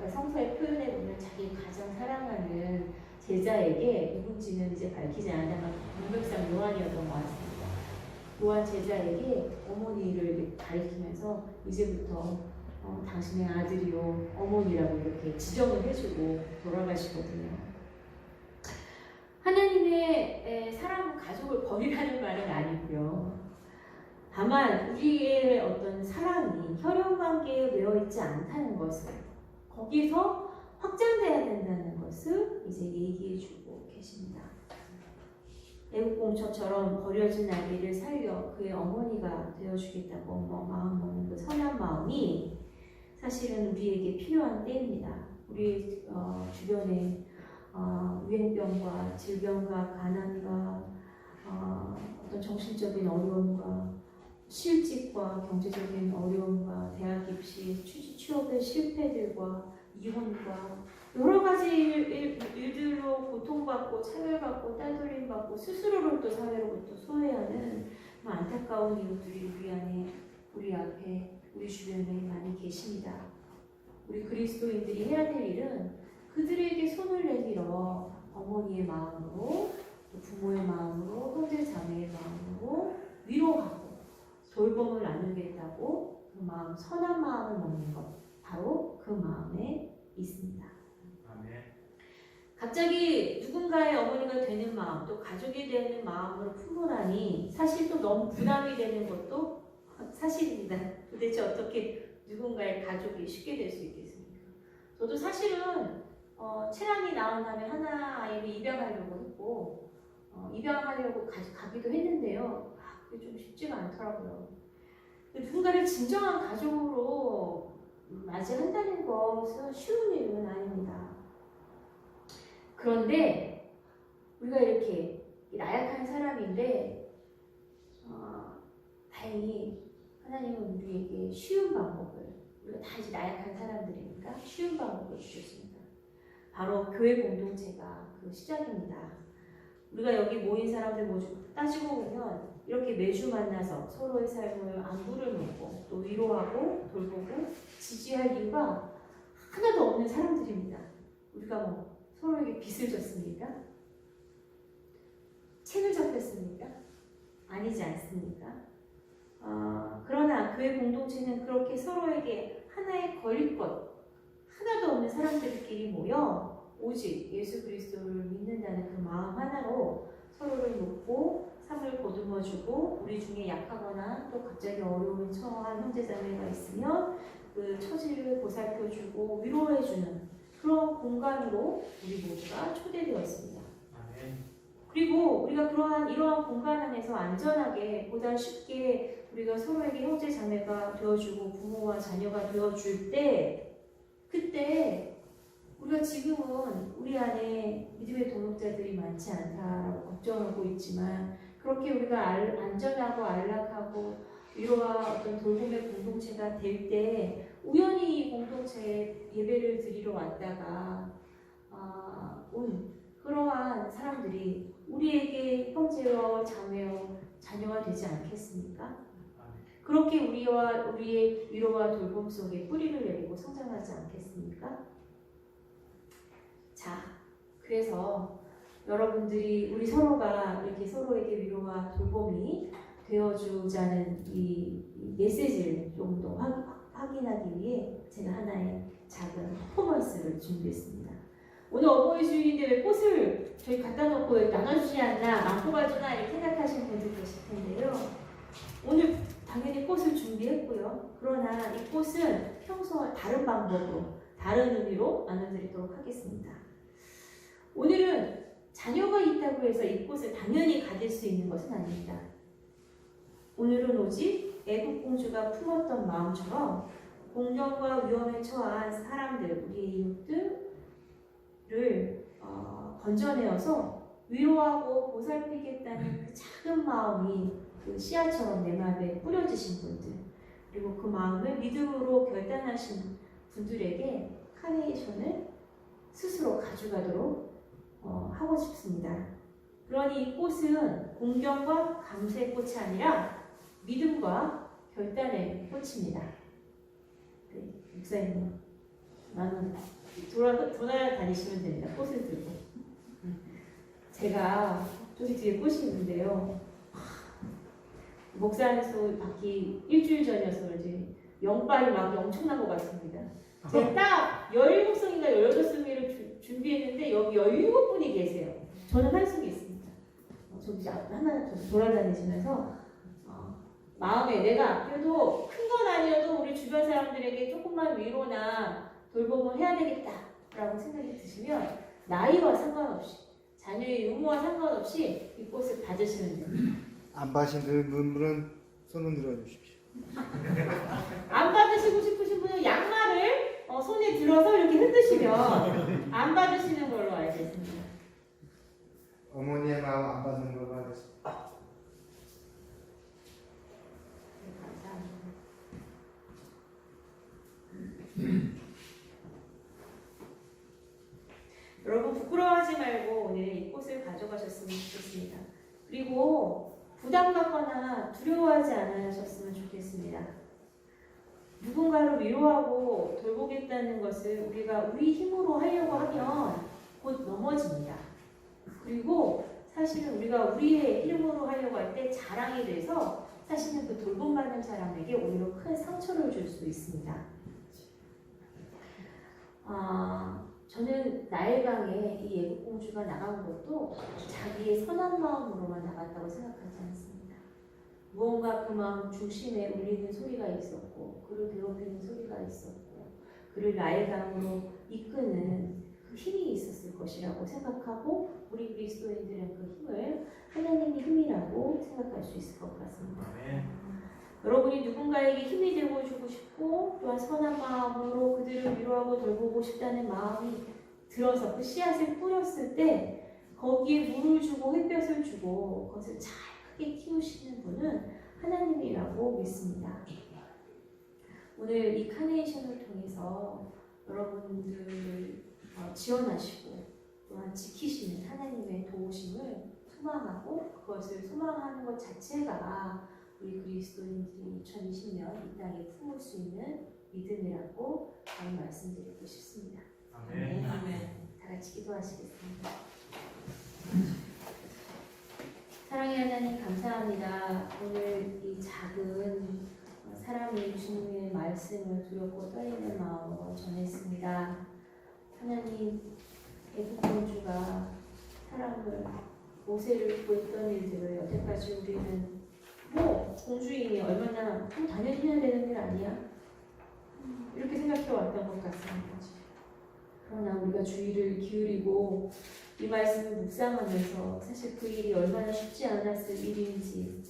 성서에 표현해 보면 자기 가장 사랑하는 제자에게 누군지는 이제 밝히지 않았다만 문맥상 요한이었던 것 같습니다. 요한 제자에게 어머니를 가리키면서 이제부터 당신의 아들이요 어머니라고 이렇게 지정을 해주고 돌아가시거든요. 하나님의 사람 가족을 버리라는 말은 아니고요. 다만 우리의 어떤 사랑이 혈연관계에 매여 있지 않다는 것을 거기서 확장돼야 된다는 것을 이제 얘기해주고 계십니다. 애국공처처럼 버려진 아기를 살려 그의 어머니가 되어주겠다고 마음 먹는 그 선한 마음이 사실은 우리에게 필요한 때입니다. 우리 주변에 유행병과 질병과 가난과 어떤 정신적인 어려움과 실직과 경제적인 어려움과 대학 입시, 취업의 실패들과 이혼과 여러 가지 일들로 고통받고 차별받고 따돌림받고 스스로를 또 사회로부터 소외하는 안타까운 이웃들이 우리 앞에 우리 주변에 많이 계십니다. 우리 그리스도인들이 해야 될 일은 그들에게 손을 내밀어 어머니의 마음으로 또 부모의 마음으로 형제 자매의 마음으로 위로하고 돌봄을 나누겠다고 그 마음, 선한 마음을 먹는 것 바로 그 마음에 있습니다. 갑자기 누군가의 어머니가 되는 마음, 또 가족이 되는 마음으로 풍부하니 사실 또 너무 부담이 되는 것도 사실입니다. 도대체 어떻게 누군가의 가족이 쉽게 될 수 있겠습니까? 저도 사실은 채란이 낳은 다음에 하나 아이를 입양하려고 했고 입양하려고 가기도 했는데요. 그게 좀 쉽지가 않더라고요. 누군가를 진정한 가족으로 맞이한다는 것은 쉬운 일은 아닙니다. 그런데 우리가 이렇게 나약한 사람인데 다행히 하나님은 우리에게 쉬운 방법을, 우리가 다 이제 나약한 사람들이니까 쉬운 방법을 주셨습니다. 바로 교회 공동체가 그 시작입니다. 우리가 여기 모인 사람들 모두 따지고 보면 이렇게 매주 만나서 서로의 삶을 안부를 묻고 또 위로하고 돌보고 지지할 이유가 하나도 없는 사람들입니다. 우리가 서로에게 빚을 졌습니까? 책을 접했습니까? 아니지 않습니까? 그러나 교회 공동체는 그렇게 서로에게 하나의 걸릴 것 하나도 없는 사람들끼리 모여 오직 예수 그리스도를 믿는다는 그 마음 하나로 서로를 돕고 삶을 보듬어주고 우리 중에 약하거나 또 갑자기 어려움에 처한 형제자매가 있으면 그 처지를 보살펴주고 위로해주는 그런 공간으로 우리 모두가 초대되었습니다. 그리고 우리가 이러한 공간 안에서 안전하게 보다 쉽게 우리가 서로에게 형제 자매가 되어주고 부모와 자녀가 되어줄 때 그때 우리가 지금은 우리 안에 믿음의 동역자들이 많지 않다라고 걱정하고 있지만 그렇게 우리가 안전하고 안락하고 위로와 어떤 돌봄의 공동체가 될 때 우연히 이 공동체에 예배를 드리러 왔다가 온 그러한 사람들이 우리에게 형제와 자매와 자녀가 되지 않겠습니까? 그렇게 우리의 위로와 돌봄 속에 뿌리를 내리고 성장하지 않겠습니까? 자, 그래서 여러분들이 우리 서로가 이렇게 서로에게 위로와 돌봄이 되어주자는 이 메시지를 좀 더 확인하기 위해 제가 하나의 작은 퍼포먼스를 준비했습니다. 오늘 어버이 주일인데 왜 꽃을 저희 갖다 놓고 나눠주지 않나, 안 뽑아주나 이렇게 생각하시는 분들 계실 텐데요. 오늘 당연히 꽃을 준비했고요. 그러나 이 꽃은 평소와 다른 방법으로, 다른 의미로 나눠드리도록 하겠습니다. 오늘은 자녀가 있다고 해서 이 꽃을 당연히 가질 수 있는 것은 아닙니다. 오늘은 오직 애국 공주가 품었던 마음처럼 공경과 위험에 처한 사람들, 우리의 이웃들을 건져내어서 위로하고 보살피겠다는 그 작은 마음이 그 씨앗처럼 내 마음에 뿌려지신 분들, 그리고 그 마음을 믿음으로 결단하신 분들에게 카네이션을 스스로 가져가도록 하고 싶습니다. 그러니 이 꽃은 공경과 감사의 꽃이 아니라 믿음과 결단의 꽃입니다. 네, 목사님, 나는 돌아다니시면 됩니다. 꽃을 들고. 제가 저기 뒤에 꽃이 있는데요. 목사님께서 받기 일주일 전이어서 그런지 영빨이 막 엄청난 것 같습니다. 제가 딱 17송인가 18송이를 준비했는데 여기 17분이 계세요. 저는 한송이 있습니다. 저기 하나 돌아다니시면서 마음에 내가 그래도 큰 건 아니어도 우리 주변 사람들에게 조금만 위로나 돌봄을 해야 되겠다라고 생각이 드시면 나이와 상관없이 자녀의 유무와 상관없이 이 꽃을 받으시면 됩니다. 안 받으신 분은 손을 들어주십시오. 안 받으시고 싶으신 분은 양말을 손에 들어서 이렇게 흔드시면 안 받으시는 걸로 알겠습니다. 어머니의 마음 안 받는 걸로 하겠습니다. 네, 감사합니다. 여러분 부끄러워하지 말고 오늘 이 꽃을 가져가셨으면 좋겠습니다. 그리고 부담 갖거나 두려워하지 않으셨으면 좋겠습니다. 누군가를 위로하고 돌보겠다는 것을 우리가 우리 힘으로 하려고 하면 곧 넘어집니다. 그리고 사실은 우리가 우리의 힘으로 하려고 할 때 자랑이 돼서 사실은 그 돌봄받는 사람에게 오히려 큰 상처를 줄 수 있습니다. 저는 나일강에 이 애국공주가 나간 것도 자기의 선한 마음으로만 나갔다고 생각하지 않습니다. 무언가 그 마음 중심에 울리는 소리가 있었고 그를 괴롭히는 소리가 있었고 그를 나일강으로 이끄는 그 힘이 있었을 것이라고 생각하고 우리 그리스도인들은 그 힘을 하나님의 힘이라고 생각할 수 있을 것 같습니다. 여러분이 누군가에게 힘이 되고 주고 싶고 또한 선한 마음으로 그들을 위로하고 돌보고 싶다는 마음이 들어서 그 씨앗을 뿌렸을 때 거기에 물을 주고 햇볕을 주고 그것을 잘 크게 키우시는 분은 하나님이라고 믿습니다. 오늘 이 카네이션을 통해서 여러분들을 지원하시고 또한 지키시는 하나님의 도우심을 소망하고 그것을 소망하는 것 자체가 우리 그리스도인들이 2020년 이 땅에 품을 수 있는 믿음이라고 말씀드리고 싶습니다. 아멘. 다 같이 기도하시겠습니다. 사랑의 하나님 감사합니다. 오늘 이 작은 사람이 주님의 말씀을 두렵고 떨리는 마음으로 전했습니다. 하나님, 애국 공주가 사람을 모세를 구했던 일들을 여태까지 우리는 공주이니 얼마나 좀 당연히 해야 되는 일 아니야? 이렇게 생각해 왔던 것 같습니다. 그러나 우리가 주의를 기울이고 이 말씀을 묵상하면서 사실 그 일이 얼마나 쉽지 않았을 일인지,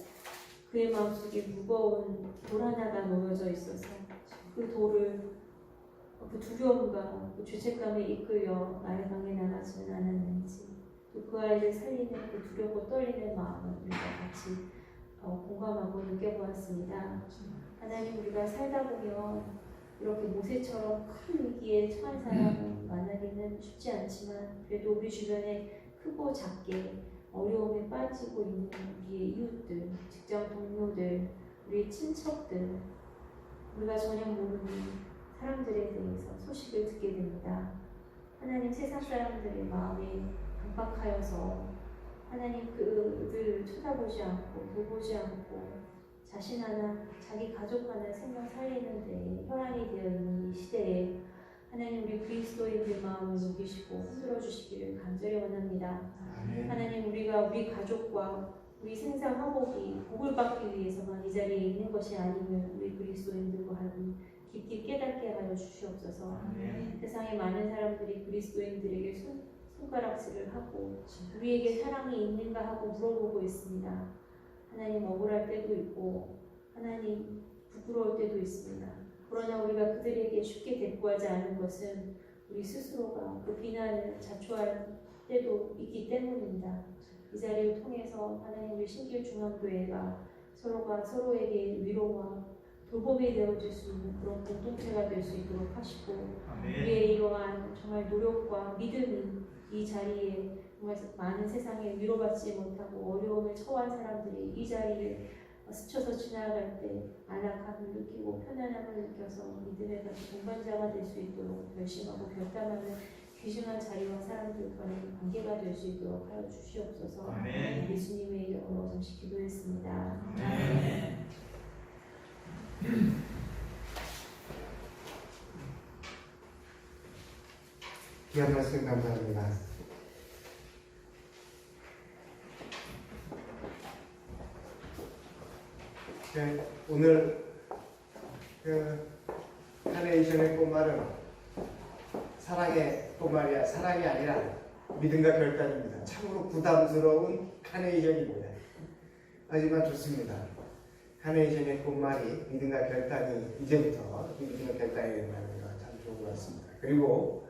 그의 마음속에 무거운 돌 하나가 놓여져 있어서 그 돌을 그 두려움과 그 죄책감에 이끌려 나를 강에 나가지는 않았는지, 또 그 아이를 살리는 그 두렵고 떨리는 마음을 우리가 같이 공감하고 느껴보았습니다. 하나님, 우리가 살다 보면 이렇게 모세처럼 큰 위기에 처한 사람을 만나기는 쉽지 않지만, 그래도 우리 주변에 크고 작게 어려움에 빠지고 있는 우리의 이웃들, 직장 동료들, 우리 친척들, 우리가 전혀 모르는 사람들에 대해서 소식을 듣게 됩니다. 하나님, 세상 사람들의 마음에 강박하여서 하나님 그들을 쳐다보지 않고 돌보지 않고 자신 하나, 자기 가족 하나 생명 살리는 데 혈안이 되어 있는 이 시대에 하나님, 우리 그리스도인들 마음을 녹이시고 흔들어 주시기를 간절히 원합니다. 하나님, 우리가 우리 가족과 우리 생사 화복이 복을 받기 위해서만 이 자리에 있는 것이 아님을 우리 그리스도인들과 하나님 깊이 깨닫게 하여 주시옵소서. 세상에 많은 사람들이 그리스도인들에게 손가락질을 하고 우리에게 사랑이 있는가 하고 물어보고 있습니다. 하나님, 억울할 때도 있고 하나님 부끄러울 때도 있습니다. 그러나 우리가 그들에게 쉽게 대꾸하지 않은 것은 우리 스스로가 그 비난을 자초할 때도 있기 때문입니다. 이 자리를 통해서 하나님, 우리 신길중앙교회가 서로가 서로에게 위로와 돌봄이 되어줄 수 있는 그런 공동체가 될 수 있도록 하시고, 우리의 이러한 정말 노력과 믿음이 이 자리에 정말 많은 세상에 위로받지 못하고 어려움을 처한 사람들이 이 자리를 스쳐서 지나갈 때 안락함을 느끼고 편안함을 느껴서 믿음의 같이 동반자가 될 수 있도록 결심하고 결단하는 귀중한 자리와 사람들과의 관계가 될 수 있도록 하여 주시옵소서. 예수님의 이름으로 잠시 기도했습니다. 아멘. 귀한 말씀 감사합니다. 네, 오늘 카네이션의 꽃말은 사랑의 꽃말이야. 사랑이 아니라 믿음과 결단입니다. 참으로 부담스러운 카네이션입니다. 하지만 좋습니다. 카네이션의 꽃말이 믿음과 결단이 이제부터 믿음과 결단이 된다는 거 참 좋은 것 같습니다. 그리고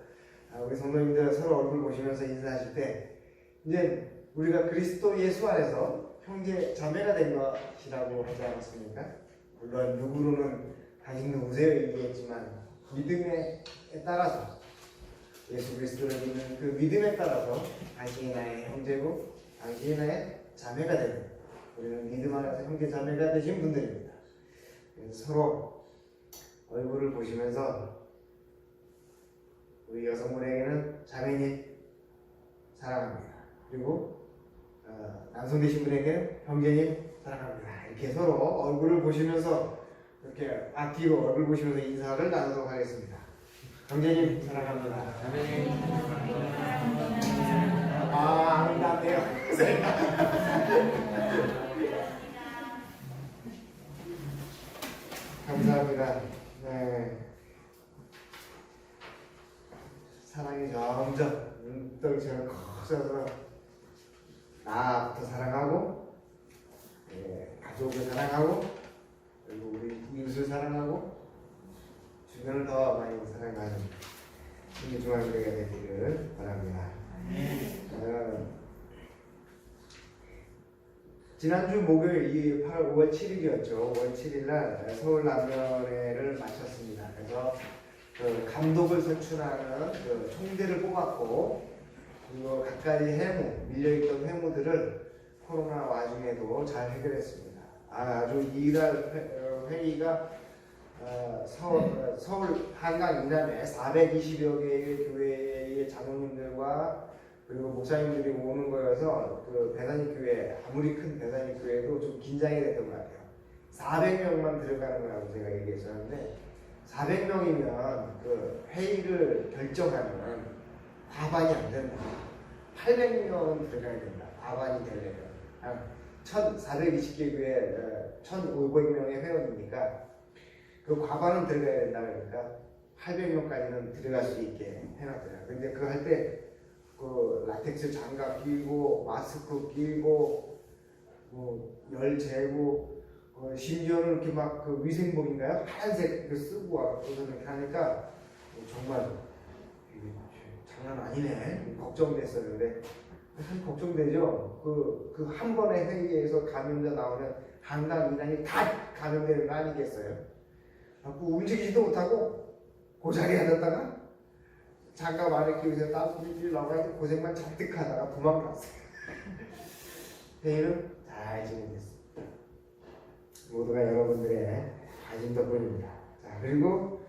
우리 성도님들 서로 얼굴 보시면서 인사하실 때 이제 우리가 그리스도 예수 안에서 형제 자매가 된 것이라고 하지 않았습니까? 물론 누구로는 당신 누구세요 얘기했지만 믿음에 따라서 예수 그리스도를 믿는 그 믿음에 따라서 당신이 나의 형제고 당신이 나의 자매가 되는, 우리는 믿음 안에서 형제 자매가 되신 분들입니다. 그래서 서로 얼굴을 보시면서 우리 여성분에게는 자매님 사랑합니다. 그리고 남성 되신 분에게는 형제님 사랑합니다. 이렇게 서로 얼굴을 보시면서 이렇게 앞뒤로 얼굴 보시면서 인사를 나누도록 하겠습니다. 형제님 사랑합니다. 자매님 아름답네요. 감사합니다. 네. 사랑이 점점 눈덩이처럼 커져서 나부터 사랑하고, 가족을 사랑하고, 그리고 우리 이웃을 사랑하고, 주변을 더 많이 사랑하는 신길중앙교회가 되기를 바랍니다. 지난주 목요일 5월 7일이었죠. 5월 7일날 서울 남면회를 마쳤습니다. 그래서 그 감독을 선출하는 그 총대를 뽑았고, 그리고 각가지 밀려있던 회무들을 코로나 와중에도 잘 해결했습니다. 아주 이날 회의가 서울 한강 이남에 420여 개의 교회의 장로님들과 그리고 목사님들이 오는 거여서 그 배단위 교회 아무리 큰 배단위 교회도 좀 긴장이 됐던 것 같아요. 400명만 들어가는 거라고 제가 얘기했었는데 400명이면 그 회의를 결정하면 과반이 안 된다. 800명은 들어가야 된다. 과반이 되려면. 1420개 교회 1500명의 회원이니까 그 과반은 들어가야 된다. 그러니까 800명까지는 들어갈 수 있게 해놨더라고요. 근데 그거 할 때 그 라텍스 장갑 끼고 마스크 끼고 열 재고 심지어는 이렇게 막 그 위생복인가요? 하얀색 그 쓰고 와서 이렇게 하니까 정말 이게 장난 아니네. 걱정됐었는데 참 걱정되죠. 그 한 번의 회의에서 감염자 나오면 한강 이단이 다 감염되는 거 아니겠어요? 움직이지도 못하고 그 자리에 앉았다가 장갑 안에 끼고서 땀 삐삐 나가지고 고생만 잔뜩 하다가 도망갔어요. 회의는 잘 진행됐습니다. 모두가 여러분들의 관심 덕분입니다. 자, 그리고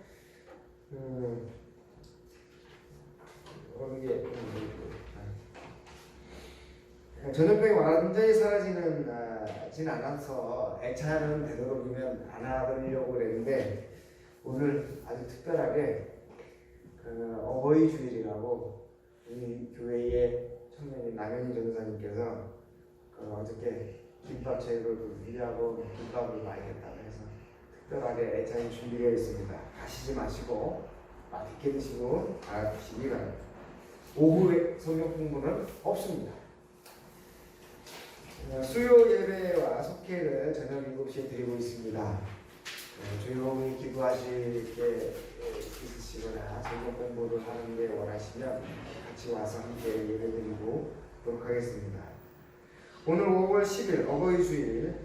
어느 게 전염병이 완전히 사라지진 않아서 애차는 되도록이면 안 하려고 그랬는데 오늘 아주 특별하게 어버이 주일이라고 우리 교회의 청년인 남현희 전도사님께서 어저께 김밥채를 준비하고 김밥을 많이했다고 해서 특별하게 애차에 준비되어 있습니다. 가시지 마시고 맛있게 드시고 가시기 바랍니다. 오후에 성경 공부는 없습니다. 수요 예배와 속회를 저녁 7시에 드리고 있습니다. 조용히 기도하실 게 있으시거나 성경 공부를 하는 게 원하시면 같이 와서 함께 예배 드리고 그렇게 하겠습니다. 오늘 5월 10일 어버이 주일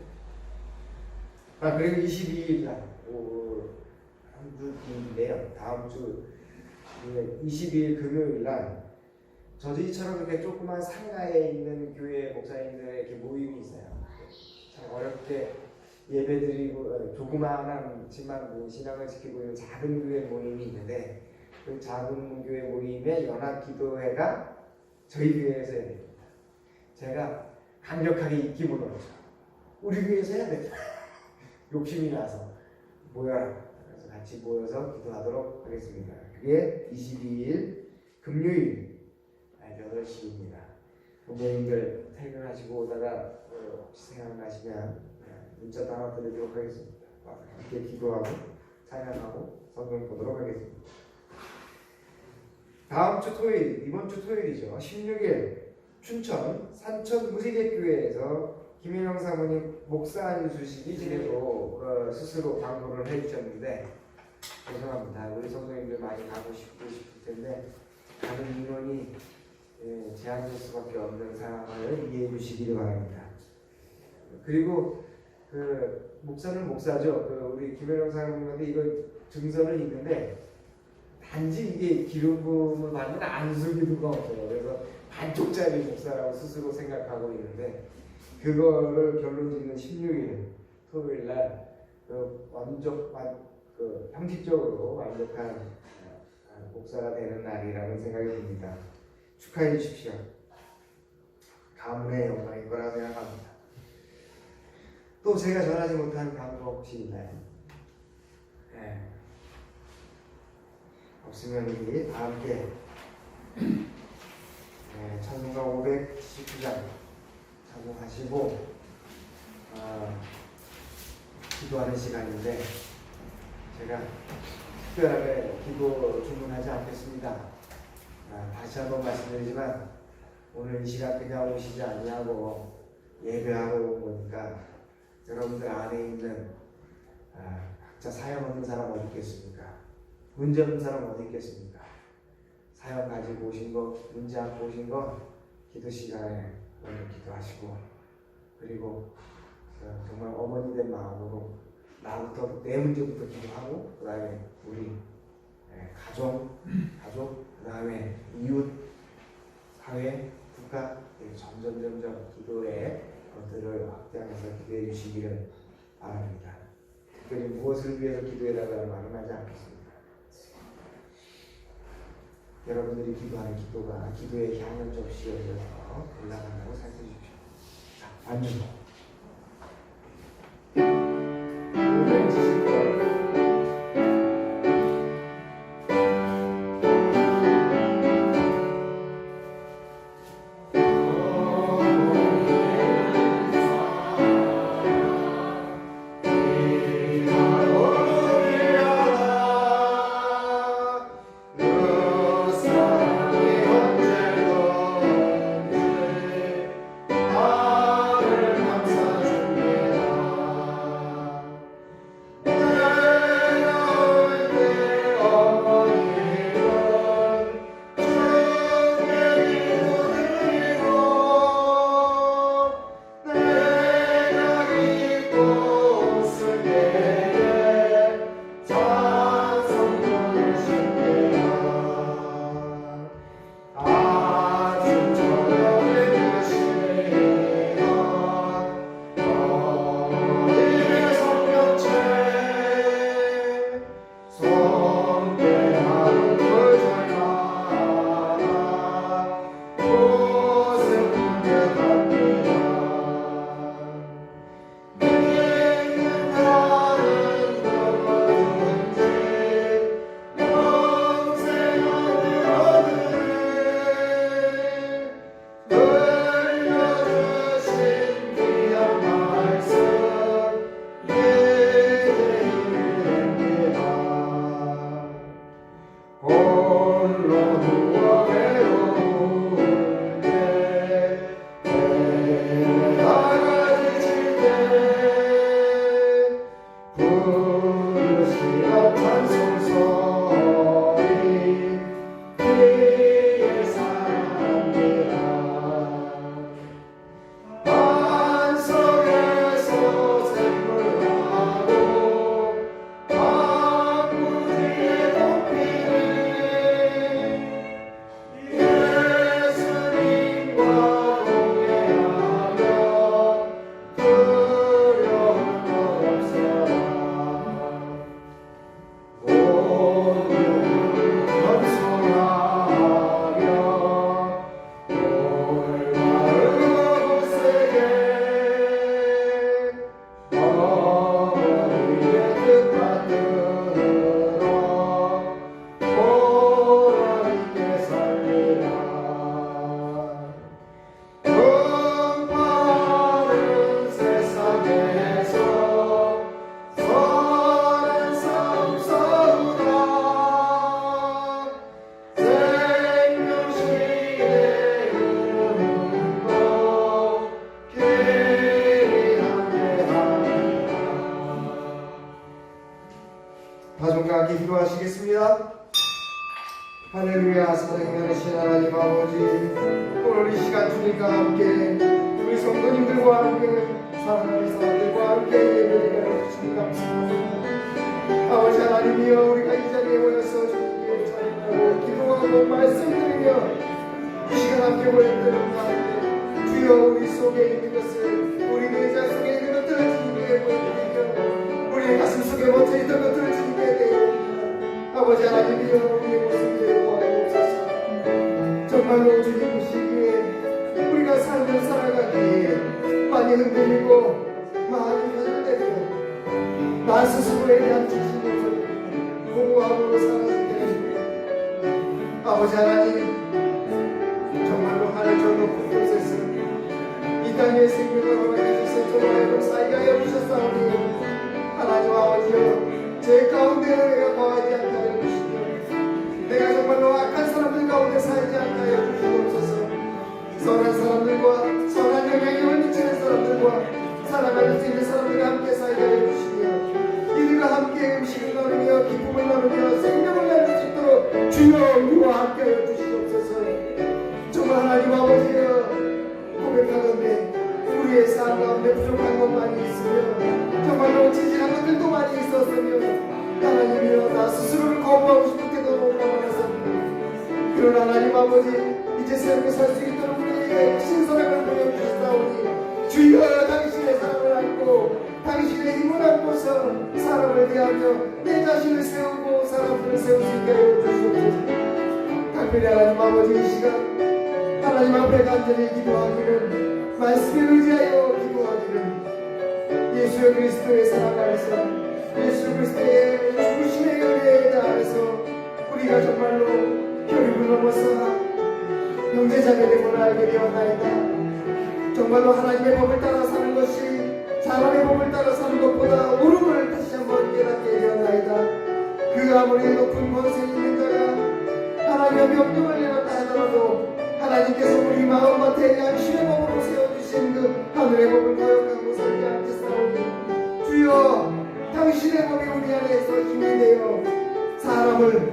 그리고 22일 날 한 주 뒤인데요. 다음 주 22일 금요일 날 저희처럼 이렇게 조그만 상가에 있는 교회 목사님들의 이렇게 모임이 있어요. 참 어렵게 예배드리고 조그마하지만 신앙을 지키고 있는 작은 교회 모임이 있는데 그 작은 교회 모임의 연합기도회가 저희 교회에서 해야 됩니다. 제가 강력하게 입김을 얻죠. 우리 교회에서 해야 된다. 욕심이 나서 모여라. 그래서 같이 모여서 기도하도록 하겠습니다. 그게 22일 금요일 8시입니다. 부모님들 퇴근하시고 오다가 혹시 생각나시면 문자도 하나 드리도록 하겠습니다. 함께 기도하고 찬양하고 성경 보도록 하겠습니다. 다음 주 토요일, 이번 주 토요일이죠. 16일 춘천 산천 무지개교회에서 김인영 사모님 목사 안수식이 지내고 스스로 광고를 해주셨는데 죄송합니다. 우리 성도님들 많이 가고 싶을 텐데 가는 인원이 제한될 수밖에 없는 상황을 이해해 주시기를 바랍니다. 그리고 목사는 목사죠. 우리 김혜령 사모님한테 이거 증서는 있는데 단지 이게 기름 부음을 받는 안수기도가 없어요. 그래서 반쪽짜리 목사라고 스스로 생각하고 있는데 그거를 결론짓는 16일 토요일 날 형식적으로 완벽한 목사가 되는 날이라는 생각이 듭니다. 축하해 주십시오. 가문의 영광일 거라고 생각합니다. 또 제가 전하지 못한 광고 혹시 있나요? 네. 없으면 우리 다 함께 찬송가 579장 찬송하시고 기도하는 시간인데 제가 특별하게 기도 주문하지 않겠습니다. 다시 한번 말씀드리지만 오늘 이 시간 그냥 오시지 아니하고 예배하러 온 거니까 여러분들 안에 있는 각자 사연 없는 사람 어디 있겠습니까? 문제 없는 사람 어디 있겠습니까? 사연 가지고 오신 거, 문제 안고 오신 거 기도 시간에 오늘 기도하시고 그리고 정말 어머니 된 마음으로 나부터 내 문제부터 기도하고 그 다음에 우리 가족 그 다음에 이웃, 사회, 국가 점점 기도의 것들을 확장해서 기도해 주시기를 바랍니다. 특별히 무엇을 위해서 기도해달라는 말은 하지 않겠습니다. 여러분들이 기도하는 기도가 기도의 향연 접시에 올려서 올라간다고 생각해 주십시오. 자, 앉으세요. 오늘 지실 거예요. 다정하게 기도하시겠습니다. 할렐루야. 사랑이 많으신 하나님 아버지, 오늘 이 시간 주님과 함께 우리 성도님들과 함께 사랑하는 사람들과 함께 예배를 주님 감사합니다. 아버지 하나님이여, 우리가 이 자리에 모여서 주님께 찬양하고 기도하고 말씀드리며 이 시간 함께 모였던 가운데 주여 우리 속에 있는 것을, 우리 내자 속에 있는 것들을 주님께 보여드리며 우리의 가슴 속에 멈춰있던 것들을 주님께 대드립니다. 아버지 하나님이여, 우리의 모습을 보아주옵소서. 정말로 주님 보시기에 우리가 삶을 살아가기에 많이 흔들리고 많이 흔들리고 나 스스로에 대한 자신을 공허함으로 살아가게 됩니다. 아버지 하나님, 정말로 하늘 저 높은 곳에서 이 땅의 생명을 허락하셔서 저와 살게 하여 주셨사오니 하나님 아버지여, 제 가운데로 내가 거하지 않게 하여 주시며 내가 정말로 악한 사람들 가운데 살지 않게 하여 주시옵소서. 선한 사람들과 선한 영향력을 미치는 사람들과 사랑하는 수 있는 사람들과 함께 살게 하여 주시며 이들과 함께 음식을 나누며 기쁨을 나누며 생명을 나눌 수 있도록 주여 우리와 함께 하여 주시옵소서. 정말 하나님 아버지여, 고백하건대 우리의 삶 가운데 부족한 것만이 있으며 정말로 지질한 것들도 많이 있었으며 하나님이여, 나 스스로를 거부하고 싶을 때도 너무나 많았습니다. 그러나 하나님 아버지, 이제 새롭게 살 수 있도록 우리에게 신선함을 보여주셨사오니 주여 당신의 사랑을 안고 당신의 힘을 안고서 사람을 대하며 내 자신을 세우고 사람들을 세울 수 있게 하여 주시옵소서. 특별히 하나님 아버지 이 시간 하나님 앞에 간절히 기도하기는 말씀에 의지하여 기도하기는 예수 그리스도의 사랑 안에서 예수 그리스도의 죽으심의 은혜에 대하여서 우리가 정말로 결국을 넘어서 형제자매됨을 알게 되었나이다. 정말로 하나님의 법을 따라 사는 것이 사람의 법을 따라 사는 것보다 옳음을 다시 한번 깨닫게 되었나이다. 그 아무리 높은 권세 있는 자가 하나님의 명령을 내렸다 하더라도 하나님께서 우리 마음밭에 양심의 법으로 세워주신 그 하늘의 법을 거역하고 살지 않겠사오니 주여 당신의 법이 우리 안에서 힘이 되어 사람을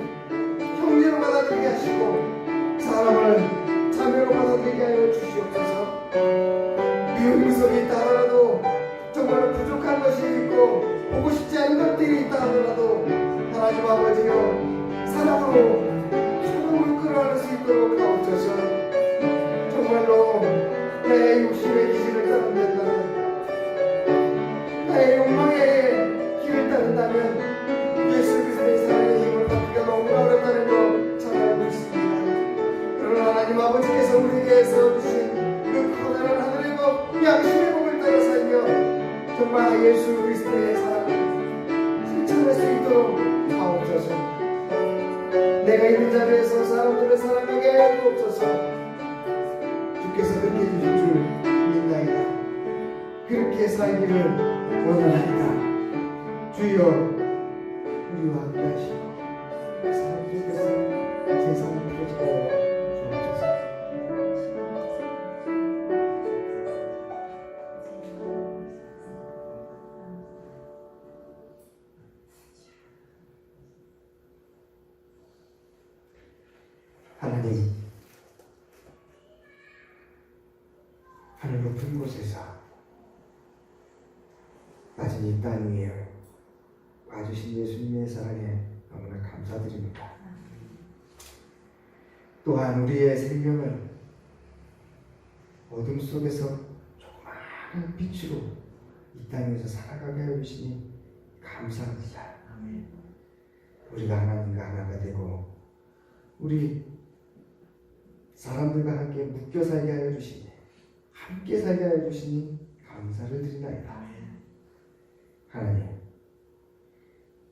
형제로 받아들이게 하시고 사람을 자매로 받아들이게 하여 주시옵소서. 미운 구석이 있다 하더라도 정말 부족한 것이 있고 보고 싶지 않은 것들이 있다 하더라도 하나님 아버지여 사랑으로 끌어안을 수 있도록 하옵소서. 정말로 내 욕심의 기질을 따른다면 나의 욕망의 길을 따른다면 예수 그리스도의 사랑의 힘을 받기가 너무나 어렵다는 거 잘 알고 있습니다. 그러나 하나님 아버지께서 우리에게 세워주신 그 커다란 하늘의 법 양심의 법을 따라 살며 정말 예수 그리스도의 사랑을 실천할 수 있도록 하옵소서. 내가 있는 자리에서 사람들을 사랑하게 하여 주옵소서. 주께서 그렇게 해주실 줄 믿나이다. 그렇게 살기를 원하나이다. 주여 우리와 함께 하시고 사람들께서 세상을 펼쳐주옵소서. 하나님, 하늘 높은 곳에서 낮은 이 땅 위에 와주신 예수님의 사랑에 너무나 감사드립니다. 또한 우리의 생명을 어둠 속에서 조그마한 빛으로 이 땅 위에서 살아가게 하여 주시니 감사합니다. 우리가 하나님과 하나가 되고 우리 사람들과 함께 묶여 살게 하여 주시니 함께 살게 하여 주시니 감사를 드리나이다. 하나님,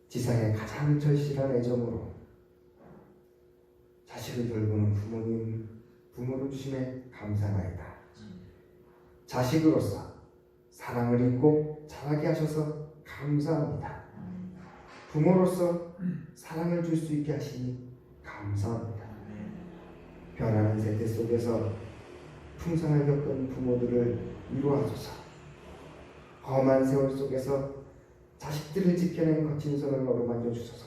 지상의 가장 절실한 애정으로 자식을 돌보는 부모를 주심에 감사나이다. 자식으로서 사랑을 입고 자라게 하셔서 감사합니다. 부모로서 사랑을 줄 수 있게 하시니 감사합니다. 변하는 세대 속에서 풍성을 겪은 부모들을 위로하소서. 험한 세월 속에서 자식들을 지켜낸 거친 손을 어루만져 주소서.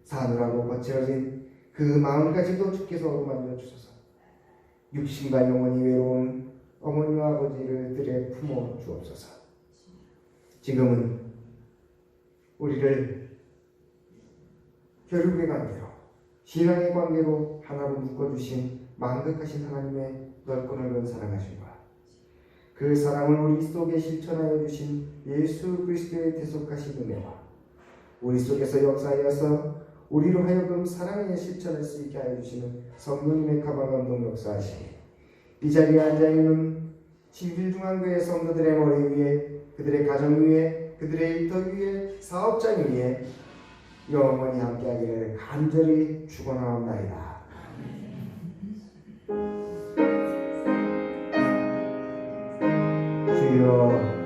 사느라고 거칠어진 그 마음까지도 주께서 어루만져 주소서. 육신과 영혼이 외로운 어머니와 아버지를 들에 품어 주옵소서. 지금은 우리를 결국의 관계로 신앙의 관계로 하나로 묶어주신 만극하신 하나님의 넓고 넓은 사랑하심과 그 사랑을 우리 속에 실천하여 주신 예수 그리스도의 대속하신 은혜와 우리 속에서 역사하여서 우리로 하여금 사랑의 실천할 수 있게 하여 주시는 성령님의 가방감동 역사하시니 이 자리에 앉아있는 신길중앙교회 성도들의 머리 위에 그들의 가정 위에 그들의 일터 위에 사업장 위에 영원히 함께하기를 간절히 축원하옵나이다. 주여